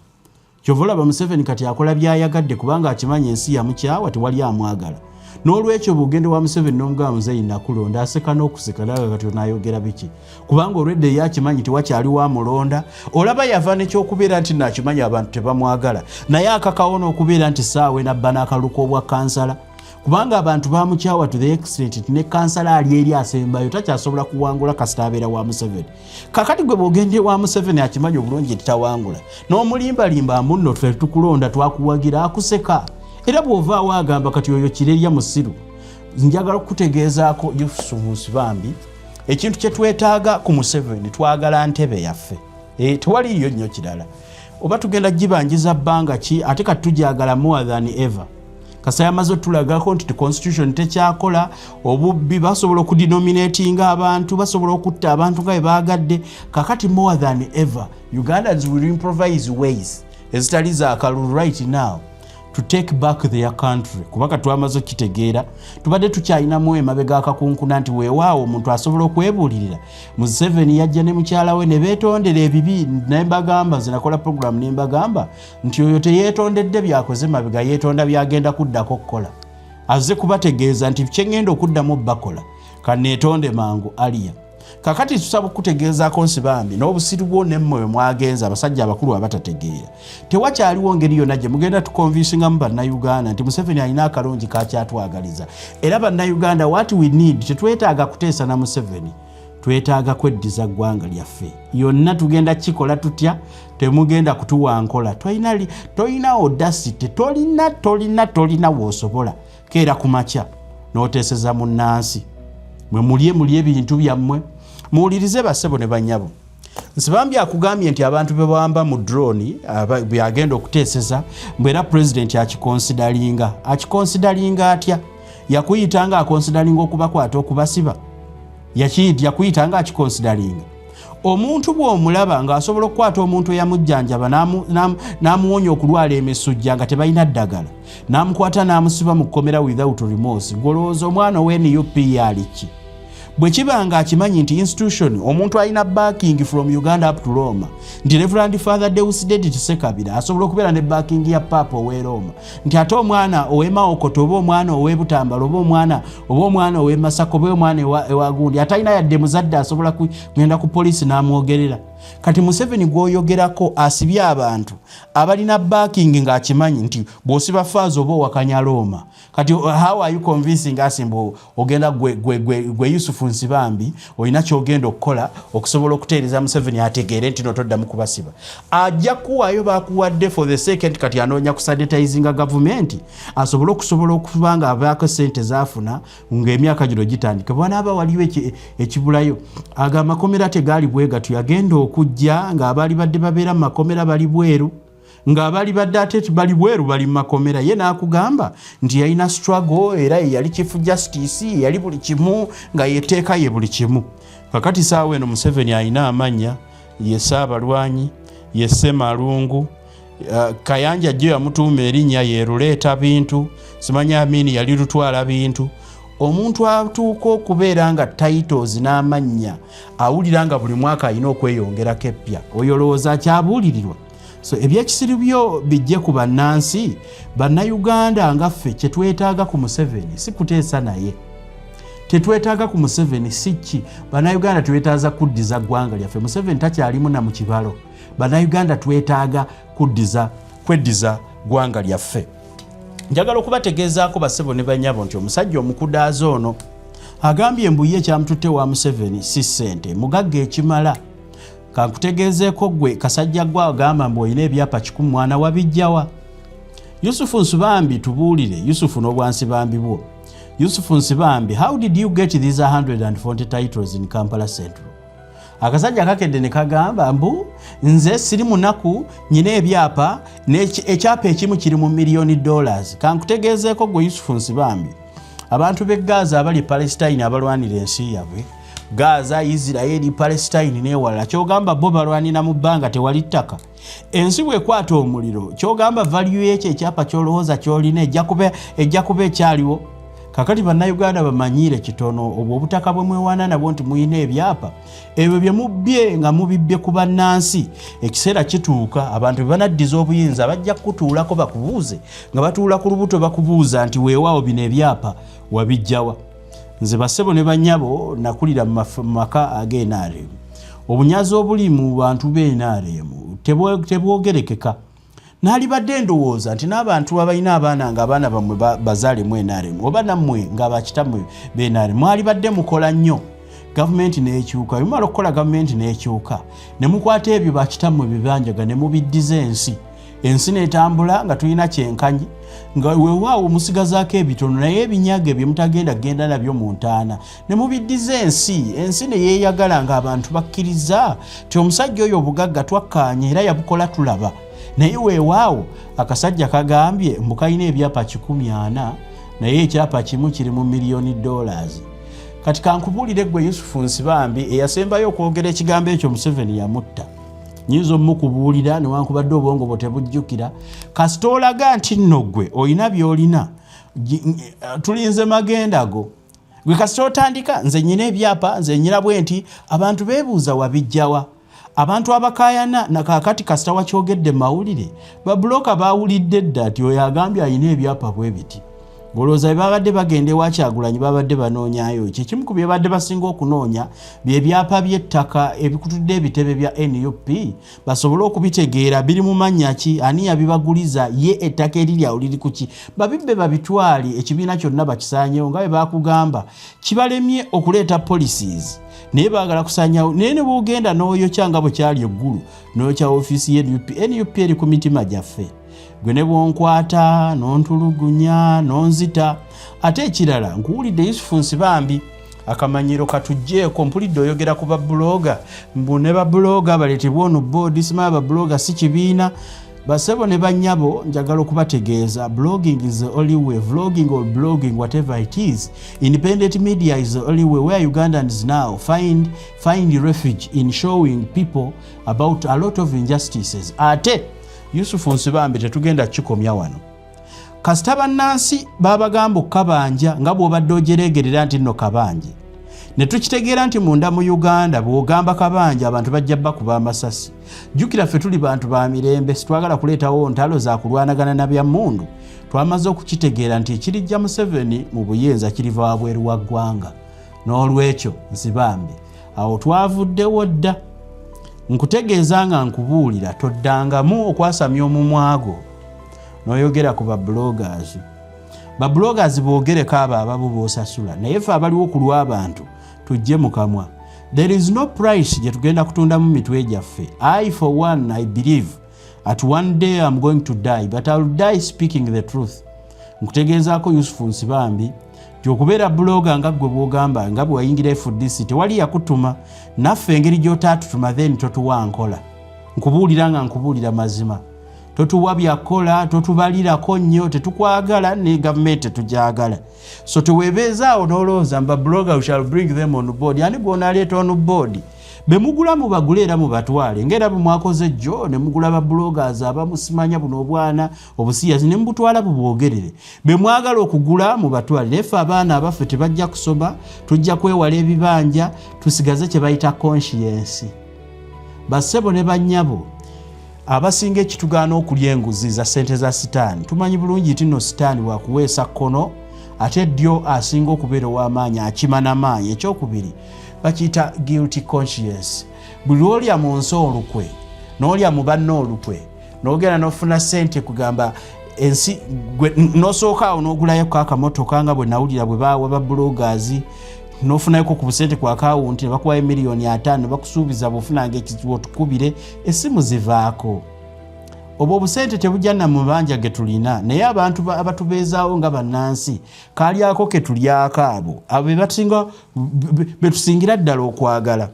Kyova olaba Museveni kati akola by'ayagadde kubanga akimanyi ensi yamukyawa tewali amwagala. N'olwekyo bw'ogenda wa Museveni n'omugamba muzeeyi nakulonda aseka n'okuseka naga kati onaayogera biki kubanga olwedde yakimanyi tewakyali wamulonda. Olaba yava n'ekyokubeera nti nakimanyi abantu tebamwagala naye akakawo n'okubeera nti saawe nabba n'akalulu k'obwa kansala kubanga abantu bamukyawa to the extent ne kansala ali eri asembayo takyasobola kuwangula kasita abeera wa Museveni. Kakati gwe bw'ogende wa Museveni akimanyi obulungi nti tawangula n'omulimbalimba munno twe tukulonda twakuwagira akuseka. Era bw'ovaawo agamba kati oyo kirerya musiru. Njagala okutegeezaako Yusufu Nsibambi ekintu kye twetaaga ku Museveni twagala ntebe yaffe. Tewaliyo nnyo kirala. Oba tugenda gibanjiza bbanga ki ate kati tujagala more than ever. Kasaya amaze tulagako nti constitution tekyakola obubbi basobola okudenominatinga abantu basobola okutta abantu nga baagadde kakati more than ever Ugandans will improvise ways ezitali za akalulu right now to take back their country kubaka twamaze kitegeera tubadde tukyayinamu emabega akakunkuna nti weewaawo omuntu asobola okwebuulirira. Museveni yajja ne mukyala we ne beetondera ebibi naye mbagamba nze nakola program ne mbagamba nti oyo teyeetondedde byakoze mabega yeetonda byagenda kuddako kukola. Azze kubategeeza nti kyengenda okuddamu bakola kaneetonde mangu aliya. Kakati tusaba okutegeezaako Nsibambi n'obusiru bwo n'emmwe mwagenza abasajja abakulu abatategeera. Tewakyaliwo ngeri yonna gye mugenda tukonvinsingamu bannayuganda nti Museveni alina akalungi kakyatwagaliza. Era bannayuganda what we need tetwetaaga kuteesa na Museveni. Twetaaga kweddiza ggwanga lyaffe. Yonna tugenda tutya temugenda kutuwa nkola. Tolina audacity tolina w'osobola. Keera ku makya n'oteeseza munnansi. Mwe mulye ebintu byammwe. Muwulirize bassebo ne bannyabo. Nsibambi akugambye nti abantu be bawamba mu drone byagenda okuteeseza mbwera president akikonsidalinga atya yakuyitanga akonsidalinga okubakwata okubasiba yakuyitanga akikonsidalinga omuntu bw'omulaba ng'asobola okukwata omuntu eyamujjanjaba n'amuwonya okulwala emisujja nga tebalina ddagala n'amukwata n'amusiba mu kkomera without remorse, golowooza omwana w'NUP yaliki? Bwe kiba ng'akimanyi nti institution omuntu alina backing from Uganda up to Roma, nti Reverend Father Deusdedit Ssekabira asobola okubeera ne backing ya Papa ow'e Roma, nti ate omwana ow'e Maokoto oba omwana ow'e Butambala oba omwana ow'e Masaka oba omwana ewa Gundi atalina yadde muzadde asobola kugenda ku poliisi n'amwogerera. Kati Museveni gw'oyogerako asibye abantu abalina backing ng'akimanyi nti bw'osiba faazi oba owakanya Roma. Kati how are you convincing us mbu ogenda gwe Yusufu Nsibambi olina kyogenda okukola okusobola okuteereza Museveni ategeere nti notoddamu kubasiba? Ajja kuwaayo bakuwadde for the second kati anoonya kusadetizinga gavumenti asobole okuba nga abaako ssente zaafuna ng'emyaka gino gitandika. Bw'anaaba waliwo ekibulayo aga amakomera tegaali bwe gatyo yagenda okujja ng'abaali badde babeera mu makomera bali bweru ng'abaali badde ate bali bweru bali mu makomera, ye n'akugamba nti yalina struggle era yali chief justice yali buli kimu nga yeteeka ye buli kimu. Kakati saawa eno Museveni alina amanya ye Ssaabalwanyi, ye Ssemalungu, Kayanja jjo yamutuuma erinnya ye Luleeta Bintu, simanya Amini yali Lutwala Bintu. Omuntu atuuka okubeera nga titles n'amannya awulira nga buli mwaka alina okweyongerako eppya, oyo olowooza akyabuulirirwa? So ebyekisiru byo bijje ku bannansi bannayuganda nga ffe kyetwetaaga ku Museveni si kuteesa naye, tetwetaaga ku Museveni si ki. Bannayuganda twetaaza kuddiza ggwanga lyaffe. Museveni takyalimu na mu kibalo. Bannayuganda twetaaga kweddiza ggwanga lyaffe. Njagala okubategeezaako bassebo ne bannyabo nti omusajja omukudaaza ono agambye mbu ye kyamututte wa Museveni si ssente, mugagga ekimala. Kankutegeezeeko gwe kasajja gwe agamba mbu olina ebyapa 100 mwana wabijjawa? Yusufu Nsibambi tubuulire, Yusufu n'obwansibambi bwo. Yusufu Nsibambi, how did you get these 140 titles in Kampala Central? Akasajja kakedde ne kagamba mbu nze siri munaku nyina ebyapa ekyapa ekimu kiri mu $1 million. Kankutegeezeeko gwe Yusufu Nsibambi, abantu b'e Gaza abali Palestine abalwanira ensi yabwe, Gaza, Israeli, Palestine n'ewalala, kyogamba bo balwanira mu bbanga tewali ttaka. Ensi bw'ekwata omuliro kyogamba value y'ekyo ekyapa ky'olowooza ky'olina ejja kuba ekyaliwo. Kakati bannayuganda bamanyiire kitono obwo obutaka bwe mwewaana nabwo nti muyina ebyapa ebyo bye mubbye nga mubibbye ku bannansi. Ekiseera kituuka abantu bwe banaddiza obuyinza bajja kutuulako bakubuuze nga batuula ku lubuto bakubuuza nti weewaawo bino ebyapa wabijjawa? Nze bassebo ne bannyabo nakulira mu maka ag'e NRM. Obunyazi obuli mu bantu b'e NRM tebwogerekeka. Naali badde ndowooza nti n'abantu abalina abaana nga abaana bamwe bazaale mu NRM oba nammwe nga bakitammwe b'e NRM mwali badde mukola nnyo. Gavumenti n'ekyuka, bimala okukola gavumenti n'ekyuka ne mukwata ebyo bakitammwe bibanjaga ne mubiddiza ensi n'etambula nga tulina kyenkanyi nga weewaawo musigazaako ebitono naye ebinyaga bye mutagenda genda nabyo mu ntaana ne mubiddiza ensi ne yeeyagala ng'abantu bakkiriza ti omusajja oyo obugagga twakkaanye era yabukola tulaba. Naye weewaawo akasajja kagambye mbu kalina ebyapa 140 naye ekyapa kimu kiri mu $1 million. Kati kankubuulire gwe Yusufu Nsibambi eyasembayo okwogera ekigambo ekyo Museveni yamutta. Nyizo mukubuulira newankubadde obwongo bwo tebujjukira kasita olaga nti nno gwe olina by'olina tulinze magenda go. Gwe kasita otandika nze nyina ebyapa nze nyina bwe nti abantu beebuuza wabijjawa? Abantu abakaayana nakakati kasita wakyogedde mawulire babuloka baawulidde dda ati oyo agambye alina ebyapa bwe biti. Golooza bye babadde bagenda ewa Kyagulanyi babadde banoonyaayo ki? Kimu ku bye babadde basinga okunoonya bye byapa by'ettaka ebikutudde ebitebe bya NUP basobole okubitegeera biri mu mannya ki, ani yabibaguliza, ye ettaka eriryawo liri ku ki, babibbe babitwali ekibiina kyonna bakisaanyewo nga bwe baakugamba. Kibalemye okuleeta policies naye baagala kusaanyawo naye ne bwogenda n'oyokya nga bwe kyali eggulu n'oyokya ofiisi NUP eri ku mitima gyaffe. Gwe ne bwonkwata n'ontulugunya n'onzita. Ate ekirala nkuwulidde Yusufu Nsibambi akamanyiro katujjeeko mpulidde oyogera ku babuloga mbu ne babuloga baleetebwa ono boodi simaa babuloga si kibiina. Basebo ne banyabo njagala okubategeeza blogging is the only way, vlogging or blogging, whatever it is. Independent media is the only way where Ugandans now find refuge in showing people about a lot of injustices. Ate Yusufu Nsibambi tetugenda kikomya wano. Kasita bannansi babagamba okukabanja nga bw'obadde ojereegerera nti nno kabanje. Ne tukitegeera nti munda mu Uganda bw'ogamba kabanja abantu bajja bakuba amasasi. Jjukira ffe tuli bantu ba mirembe, sitwagala kuleetawo ntalo za kulwanagana na bya mmundu. Twamaze okukitegeera nti ekirijja Museveni mu buyinza kiriva wabweru wa ggwanga. N'olwekyo Nsibambi awo twavuddewo dda. Nkutegeeza nga nkubuulira toddangamu okwasamya omumwago n'oyogera ku bloggers. Bloggers boogereko abo ababo boosasula naye ffe abaliwo ku lw'abantu tujje mu kamwa. There is no price gye tugenda kutunda mu mitwe gyaffe. I for one, I believe at one day I'm going to die, but I'll die speaking the truth. Nkutegeezaako Yusufu Nsibambi okubeera blogger nga gwe bw'ogamba nga bwe wayingira FDC tewali yakutuma, naffe engeri gy'otaatutuma then totuwa nkola. Nkubuulira mazima. Totuwa byakola, totubalirako nnyo, tetukwagala ne gavumenti tetujagala. So teweebeezaawo n'olowooza blogger we shall bring them on board. Yani gw'onaaleeta on board be mugula mu bagule era mu batwale ng'era bwe mwakoze jjo ne mugula bloggers abamusimanya buno obwana obusiyazi ne mubutwala bubwogerere. Be mwagala okugula mu batwale nefe abaana abaffe tebajja kusoma, tujja kwewala ebibanja, tusigaze kye bayita conscience. Basebo ne bannyabo abasinga ekitugaana okulya enguzi za ssente za sitaani tumanyi bulungi nti nno sitaani wakuweesa kkono ate ddyo asinga okubeera ow'amaanyi akima n'amaanyi. Ekyokubiri bakiyita guilty conscience. Buli olya mu nsi olukwe n'olya mu banno olukwe n'ogenda n'ofuna ssente kugamba ensi n'osooka awo n'ogulayo akamotoka nga bwe nawulira bwe bawa bloggers n'ofunayoko ku busente ku akawunti ne bakuwayo $5,000,000 bakusuubiza bw'ofunanga ekizibu otukubire essimu zivaako. Obwo obusente tebujja na mu mabanja ge tulina naye abantu abatubeezaawo nga bannansi kaalyako ke tulyako abo be tusingira ddala okwagala.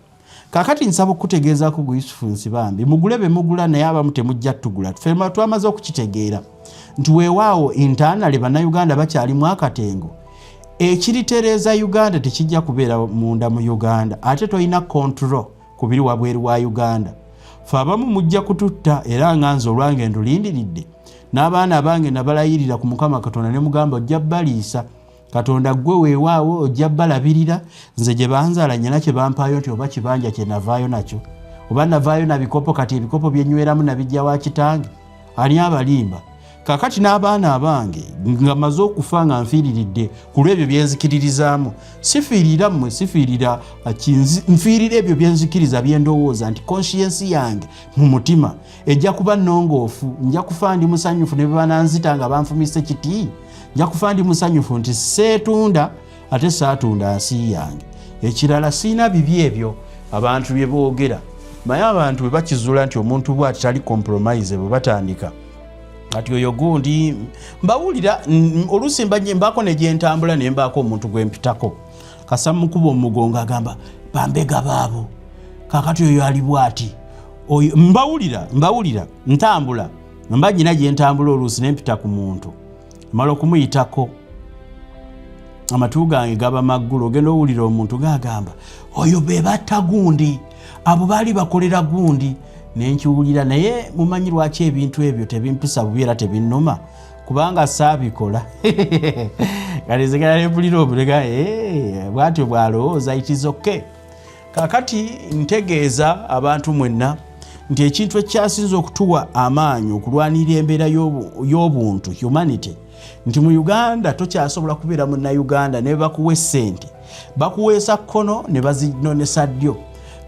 Kaakati nsaba okutegeezaako gu Yusufu Nsibambi mugule be mugula naye abamu temujja tugula. Ffema twamaze okukitegeera nti weewaawo internally bannayuganda bakyalimu akatengo. Ekiritereeza Uganda tekijja kubeera munda mu Uganda ate toyina control ku biri wabweru wa Uganda. Ffe abamu mujja kututta era nganze olwange ndulindiridde n'abaana abange nabalayirira ku Mukama Katonda ne mugamba ojja baliisa Katonda gwe weewaawo ojja balabirira nze gye banzaala nnyina kye bampaayo nti oba kibanja kye navaayo nakyo oba navaayo na bikopo kati ebikopo byenyweramu nabijja wa kitange ani abalimba. Kakati n'abaana abange nga maze okufa nga nfiiriridde ku lw'ebyo byenzikiririzaamu sifiirira mmwe sifiirira nfiirira ebyo byenzikiriza byendowooza nti conscience yange mu mutima ejja kuba nnongoofu. Nja kufa ndi musanyufu ne bananzita nga banfumise kiti. Nja kufa ndi musanyufu nti seetunda ate saatunda nsi yange. Ekirala siina bibi ebyo abantu bye boogera. Naye abantu bwe bakizuula nti omuntu bw'ati tali compromise bwe batandika kati oyo gundi mbawulira oluusi mbaako ne gyentambula ne mbaako omuntu gwe mpitako kasa mukuba omugongo agamba bambega baabo kakati oyo ali bw'ati mbawulira ntambula mba nyina gyentambula oluusi ne mpita ku muntu mala okumuyitako amatu gange gaba maggulu ogenda owulira omuntu gagamba oyo be batta gundi abo baali bakolera gundi. Nenkiwulira naye mumanyi lwaki ebintu ebyo tebimpisa bubi era tebinnuma kubanga saabikola. Kati nzigala nepulira obulega bwatyo bwalowooza it is okay. Kakati ntegeeza abantu mwenna nti ekintu ekyasinza okutuwa amaanyi okulwanira embeera y'obuntu humanity nti mu Uganda tokyasobola kubeera munnayuganda ne bakuwa essente bakuweesa kkono ne bazinonesa ddyo.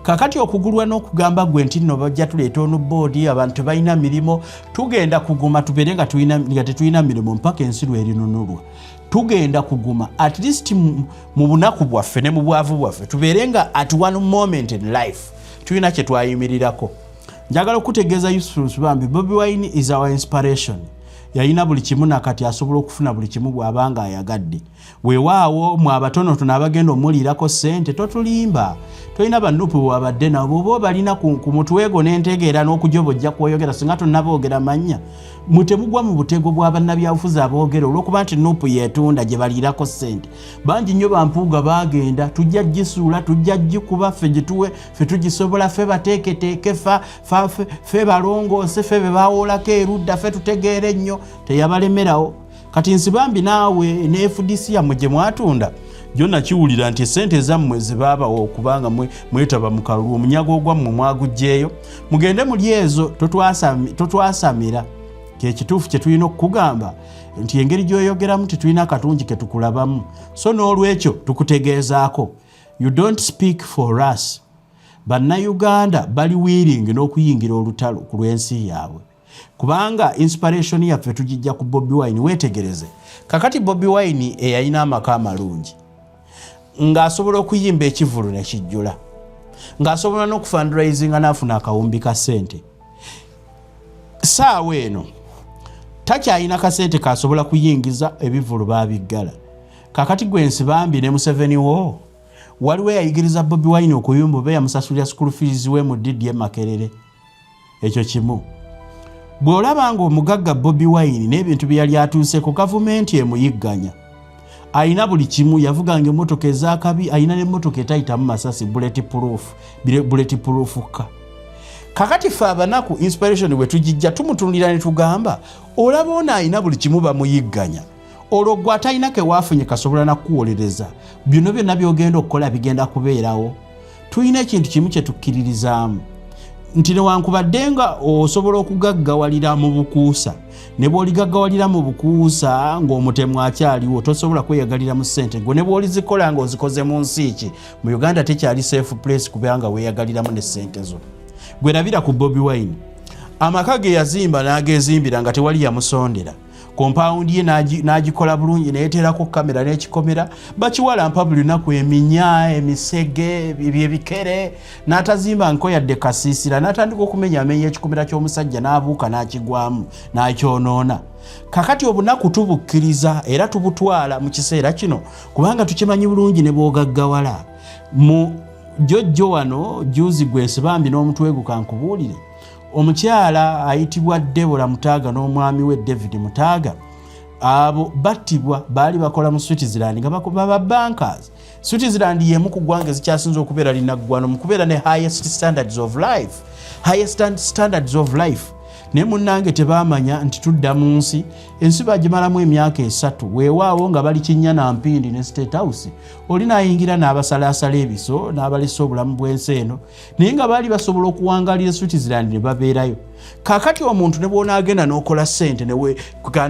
Kakati okugulwa n'okugamba gwe nti nno bajja tuleeta on board abantu tebalina mirimo tugenda kuguma tubeere nga tetulina mirimo mpaka ensi lwerinunulwa. Tugenda kuguma at least mu bunaku bwaffe ne mu bwavu bwaffe tubeere nga at one moment in life tulina kye twayimirirako. Njagala okutegeeza Yusufu Nsibambi Bobi Wine is our inspiration. yalina buli kimu nakati asobola okufuna buli kimu bw'abanga ayagadde. Weewaawo mu abatonotono abagenda omuliirako ssente totulimba. Tolina bannupu wabadde nabo bo balina ku mutwego n'entegeera n'okujobojja kwoyogera singa tonnaboogera mannya. Mutemugwa mu butego bw'abannabyabufuzi aboogera olw'okuba nti nupu yeetunda gye baliirako ssente. Bangi nnyo bampuuga baagenda tujja gisuula tujja gikuba ffe gituwe ffe tugisobola ffe bateeketeeke ffe balongoose ffe be bawoolako erudda ffe tutegeere ennyo teyabalemerawo. Kati nsibambi naawe ne FDC yammwe gye mwatunda jonna kiwulira nti sente zammwe zibaabawo okubanga mwetaba mu kalulu omunyago gwammwe mwagugjeeyo mugende muli ezo totwasamira kyekituufu kye tulina okukugamba nti engeri gy'oyogeramu tetulina akatungi ke tukulabamu so n'olwekyo tukutegeezaako you don't speak for us. Bannayuganda bali willing n'okuyingira olutalo ku lw'ensi yaabwe kubanga inspiration yaffe tugijja ku Bobi Wine. Weetegereze kakati Bobi Wine eyalina amaka amalungi ng'asobola okuyimba ekivulu ne kijjula ng'asobola n'okufundraisinga n'afuna akawumbi ka ssente. Saawa eno takyalina kasente kasobola kuyingiza ebivulu babiggala. Kakati gwe Nsibambi ne Museveni wo waliwo yayigiriza Bobi Wine okuyumba oba yamusasulira school fees we mu Didier Makerere. Ekyo kimu. Bw'olaba ng'omugagga Bobi Wine n'ebintu bye yali atuuseeko gavumenti emuyigganya. Ayina buli kimu yavuganga emmotoka ez'akabi ayina n'emmotoka etayitamu masasi bulletproof ka. Kakati ffe abanaku inspiration we tugijja tumutunulira ne tugamba olaba ono ayina buli kimu bamuyigganya. Olwo gwe atalina ke waafunye kasobola nakuwolereza byonna byogenda okukola bigenda kubeerawo. Tulina ekintu kimu kye tukkiririzaamu nti newankubadde nga osobola okugaggawalira mu bukuusa ne bw'oligaggawalira mu bukuusa ng'omutemu akyaliwo tosobola kweyagalira mu ssente gwe ne bw'olizikola ng'ozikoze mu nsi ki mu Uganda tekyali safe place kubanga weeyagaliramu ne ssente zo. Gwe labira ku Bobi Wine amaka ge yazimba n'agezimbira nga tewali yamusondera. Compound ye n'agikola bulungi neeteerako kamera n'ekikomera bakiwalampa buli lunaku eminya emisege byebikere n'atazimba nko yadde kasiisira n'atandika okumenyaamenya ekikomera ky'omusajja n'abuuka n'akigwamu n'akyonoona. Kakati obunaku tubukkiriza era tubutwala mu kiseera kino kubanga tukimanyi bulungi ne bw'ogaggawala. Mu jjojjo wano juzi gwe Nsibambi n'omutwe gukankubuulire omukyala ayitibwa Debora Mutaaga n'omwami we David Mutaaga abo battibwa baali bakola mu Switzerland nga baba bankers. Switzerland yemu ku ggwanga ezikyasinze okubeera linaggwano mu kubeera ne highest standards of life. Naye munnange tebaamanya nti tudda mu nsi ensi bagimalamu emyaka 3 weewaawo nga bali Kinnya Mpindi ne State House oli n'ayingira n'abasalaasala ebiso n'abalesa obulamu bw'ensi eno naye nga baali basobola okuwangalira Switzerland ne babeerayo. Kakati omuntu ne bw'onaagenda n'okola ssente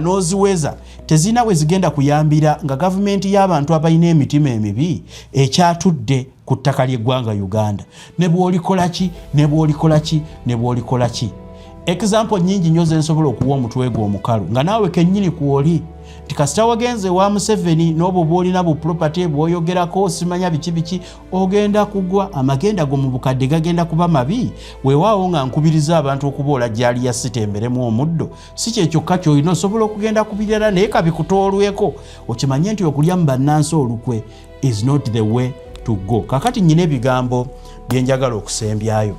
n'oziweza tezina we zigenda kuyambira nga gavumenti y'abantu abalina emitima emibi ekyatudde ku ttaka ly'eggwanga Uganda. Ne bw'olikola ki example nyingi nnyo ze nsobola okuwa omutwe gwo omukalu nga naawe kennyini kwoli nti kasita wagenze wa Museveni n'obwo bw'olina bu property bw'oyogerako simanya biki ogenda kugwa amagenda go mu bukadde gagenda kuba mabi. Weewaawo nga nkubiriza abantu okuboola gyali yasitemberemu omuddo si kyekyokka ky'olina osobola okugenda kubirala naye kabikutoolweko okimanye nti okulya mu bannansi olukwe is not the way to go. Kakati nnyina ebigambo bye njagala okusembyayo.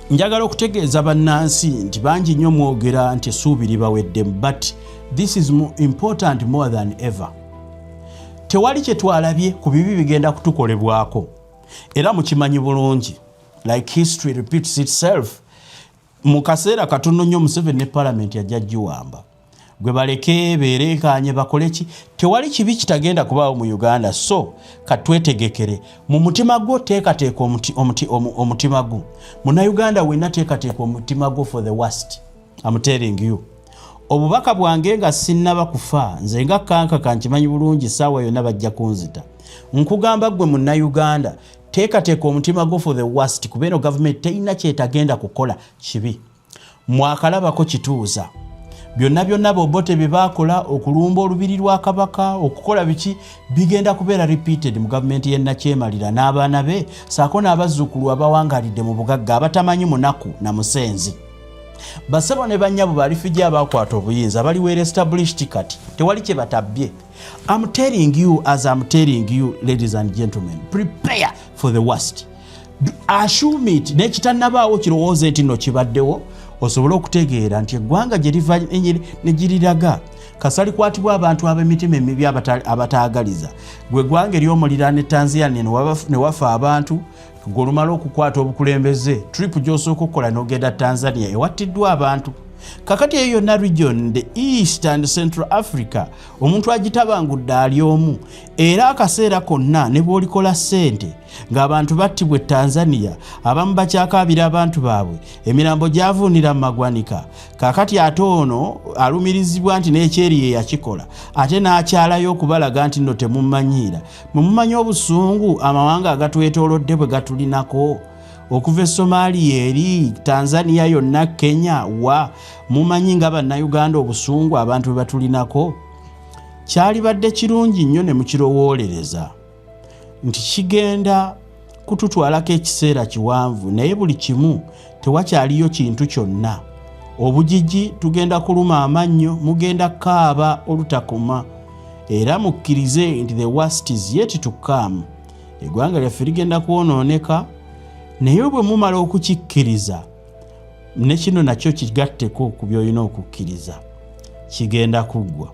Njagala okutegeeza bannansi nti bangi nnyo mwogera nti essuubi libaweddemu but this is important more than ever. Tewali kye twalabye ku bibi bigenda kutukolebwako era mukimanyi bulungi like history repeats itself. Mu kaseera katono nnyo Museveni ne Parliament yajja giwamba gwe baleke beereekaanye bakole ki tewali kibi kitagenda kubaawo mu Uganda so katwetegekere mu mutima gwo teekateeka omutima gwo Munnayuganda wenna teekateeka omutima gwo for the worst. I'm telling you obubaka bwange nga sinnaba kufa nze nga kanka kankimanyi bulungi saawa yonna bajja kunzita nkugamba gwe Munnayuganda teekateeka omutima gwo for the worst kubeera gavumenti terina kyetagenda kukola kibi. Mwakalabako kituuza byonna Bobote bye baakola okulumba olubiri lwa Kabaka okukola biki bigenda kubeera repeated mu gavumenti y'e Nakyemalira n'abaana be saako n'abazzukulu abawangalidde mu bugagga abatamanyi munaku na musenzi. basabo ne bannyabo balifijja abakwata obuyinza baliweera established kati tewali kye batabbye. I'm telling you, as I'm telling you, ladies and gentlemen, prepare for the worst. Assume it. Nekitannabaawo kirowooze nti nno kibaddewo osobole okutegeera nti eggwanga gye liva ne giriraga kasali kwatibwa abantu ab'emitima emibi abataagaliza. Gwe eggwanga ery'omuliraano Tanzania ne wafa abantu ng'olumala okukwata obukulembeze trip gy'osooka okukola n'ogenda Tanzania ewattiddwa abantu. Kakati eyo yonna region, the East and Central Africa, omuntu agitabangudde ali omu era akaseera konna ne bw'olikola ssente ng'abantu battibwe Tanzania abamu bakyakaabira abantu baabwe emirambo gyavuunira mu magwanika. Kakati ate ono alumirizibwa nti n'ekyeri ye yakikola ate n'akyalayo okubalaga nti nno temumanyiira. Mumumanyi obusungu amawanga agatwetoolodde bwe gatulinako okuva e Somalia eri Tanzania yonna Kenya wa mumanyi nga bannayuganda obusungu abantu bwe batulinako. Kyalibadde kirungi nnyo ne mukirowoolereza nti kigenda kututwalako ekiseera kiwanvu naye buli kimu tewakyaliyo kintu kyonna. Obujiji tugenda kuluma amannyo mugenda kaaba olutakoma era mukkirize nti the worst is yet to come. Eggwanga lyaffe ligenda kwonooneka naye bwe mumala okukikkiriza ne kino nakyo kigatteko ku by'olina okukkiriza kigenda kuggwa.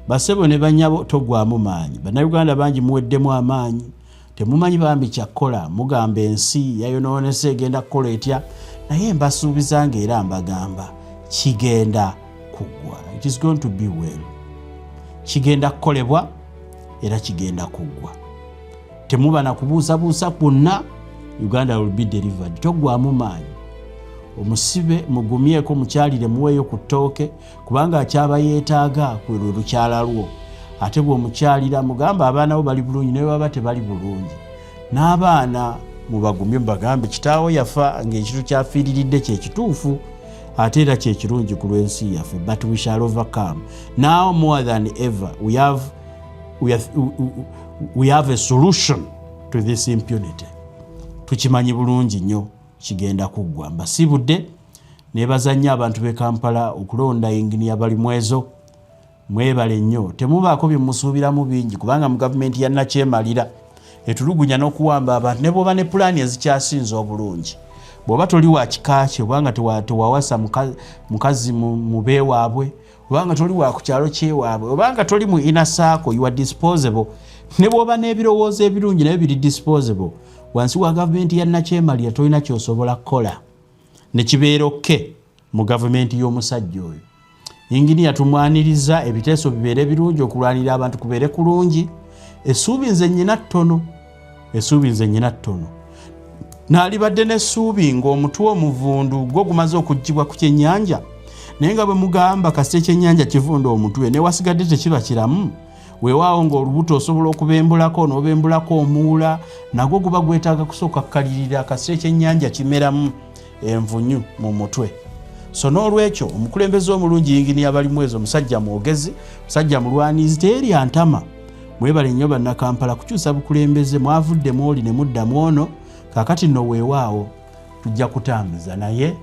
Basebo ne bannyabo togwamu maanyi. Bannayuganda bangi muweddemu amaanyi temumanyi bambi kyakkola mugamba ensi yayonoonese egenda kukola etya naye mbasuubizanga era mbagamba kigenda kuggwa. It is going to be well. Kigenda kukolebwa era kigenda kuggwa. Temuba na kubuusabuusa kwonna. Uganda will be delivered. Togwamu maanyi. Omusibe mugumyeko mukyalire muweeyo ku ttooke kubanga akyaba yeetaaga ku lukyala lwo. Ate bw'omukyalira mugamba abaana bo bali bulungi naye baba tebali bulungi. N'abaana mubagumye mubagambe kitaawo yafa ng'ekintu kyafiiriridde kye kituufu ate era kye kirungi ku lw'ensi yaffe. But we shall overcome. Now more than ever we have a solution to this impunity. Tukimanyi bulungi nnyo kigenda kuggwa. Mbasibudde nebaza nnyo abantu b'e Kampala okulonda engineer bali mwezo. Mwebale nnyo temubaako bye musuubiramu bingi kubanga mu gavumenti yannakyemalira etulugunya n'okuwamba abantu ne bw'oba ne pulaani ezikyasinza obulungi. Bw'oba toli wa kika kye obanga tewawasa mukazi mu beewaabwe obanga toli wa ku kyalo kyewaabwe obanga toli mu inner circle you are disposable. Ne bw'oba n'ebirowoozo ebirungi naye biri disposable wansi wa gavumenti yannakyemalira tolina ky'osobola kukola ne kibeera okke mu gavumenti y'omusajja oyo. Engineer tumwaniriza ebiteeso bibeere birungi okulwanira abantu kubeere kulungi. Essuubi nze nnyina ttono. Naalibadde n'essuubi ng'omutwe omuvundu gwo gumaze okuggibwa ku kyennyanja naye nga bwe mugamba kasita ekyennyanja kivunda omutwe ne wasigadde tekiba kiramu. Weewaawo ng'olubuto osobola okubembulako n'obembulako omuwula nagwo guba gwetaaga kusooka kukalirira kasita ekyennyanja kimeramu envunyu mu mutwe. So n'olwekyo omukulembeze omulungi engineer bali mwezo omusajja mwogezi musajja mulwanizi teri antama. Mwebale nnyo bannakampala kukyusa bukulembeze mwavudde mwoli ne muddamu ono kakati nno weewaawo tujja kutambuza naye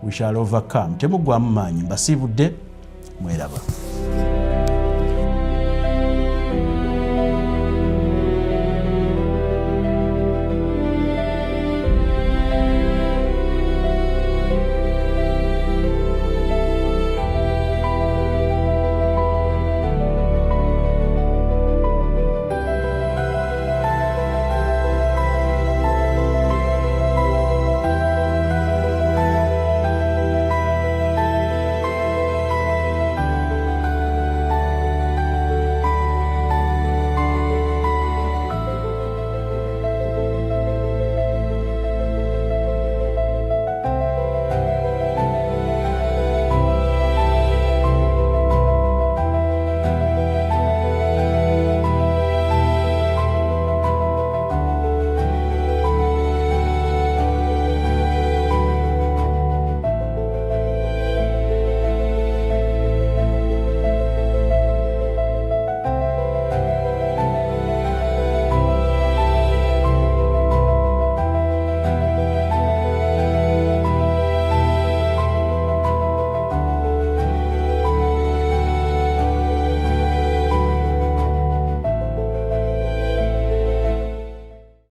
we shall overcome. Temuggwamu maanyi. Mbasiibudde mweraba.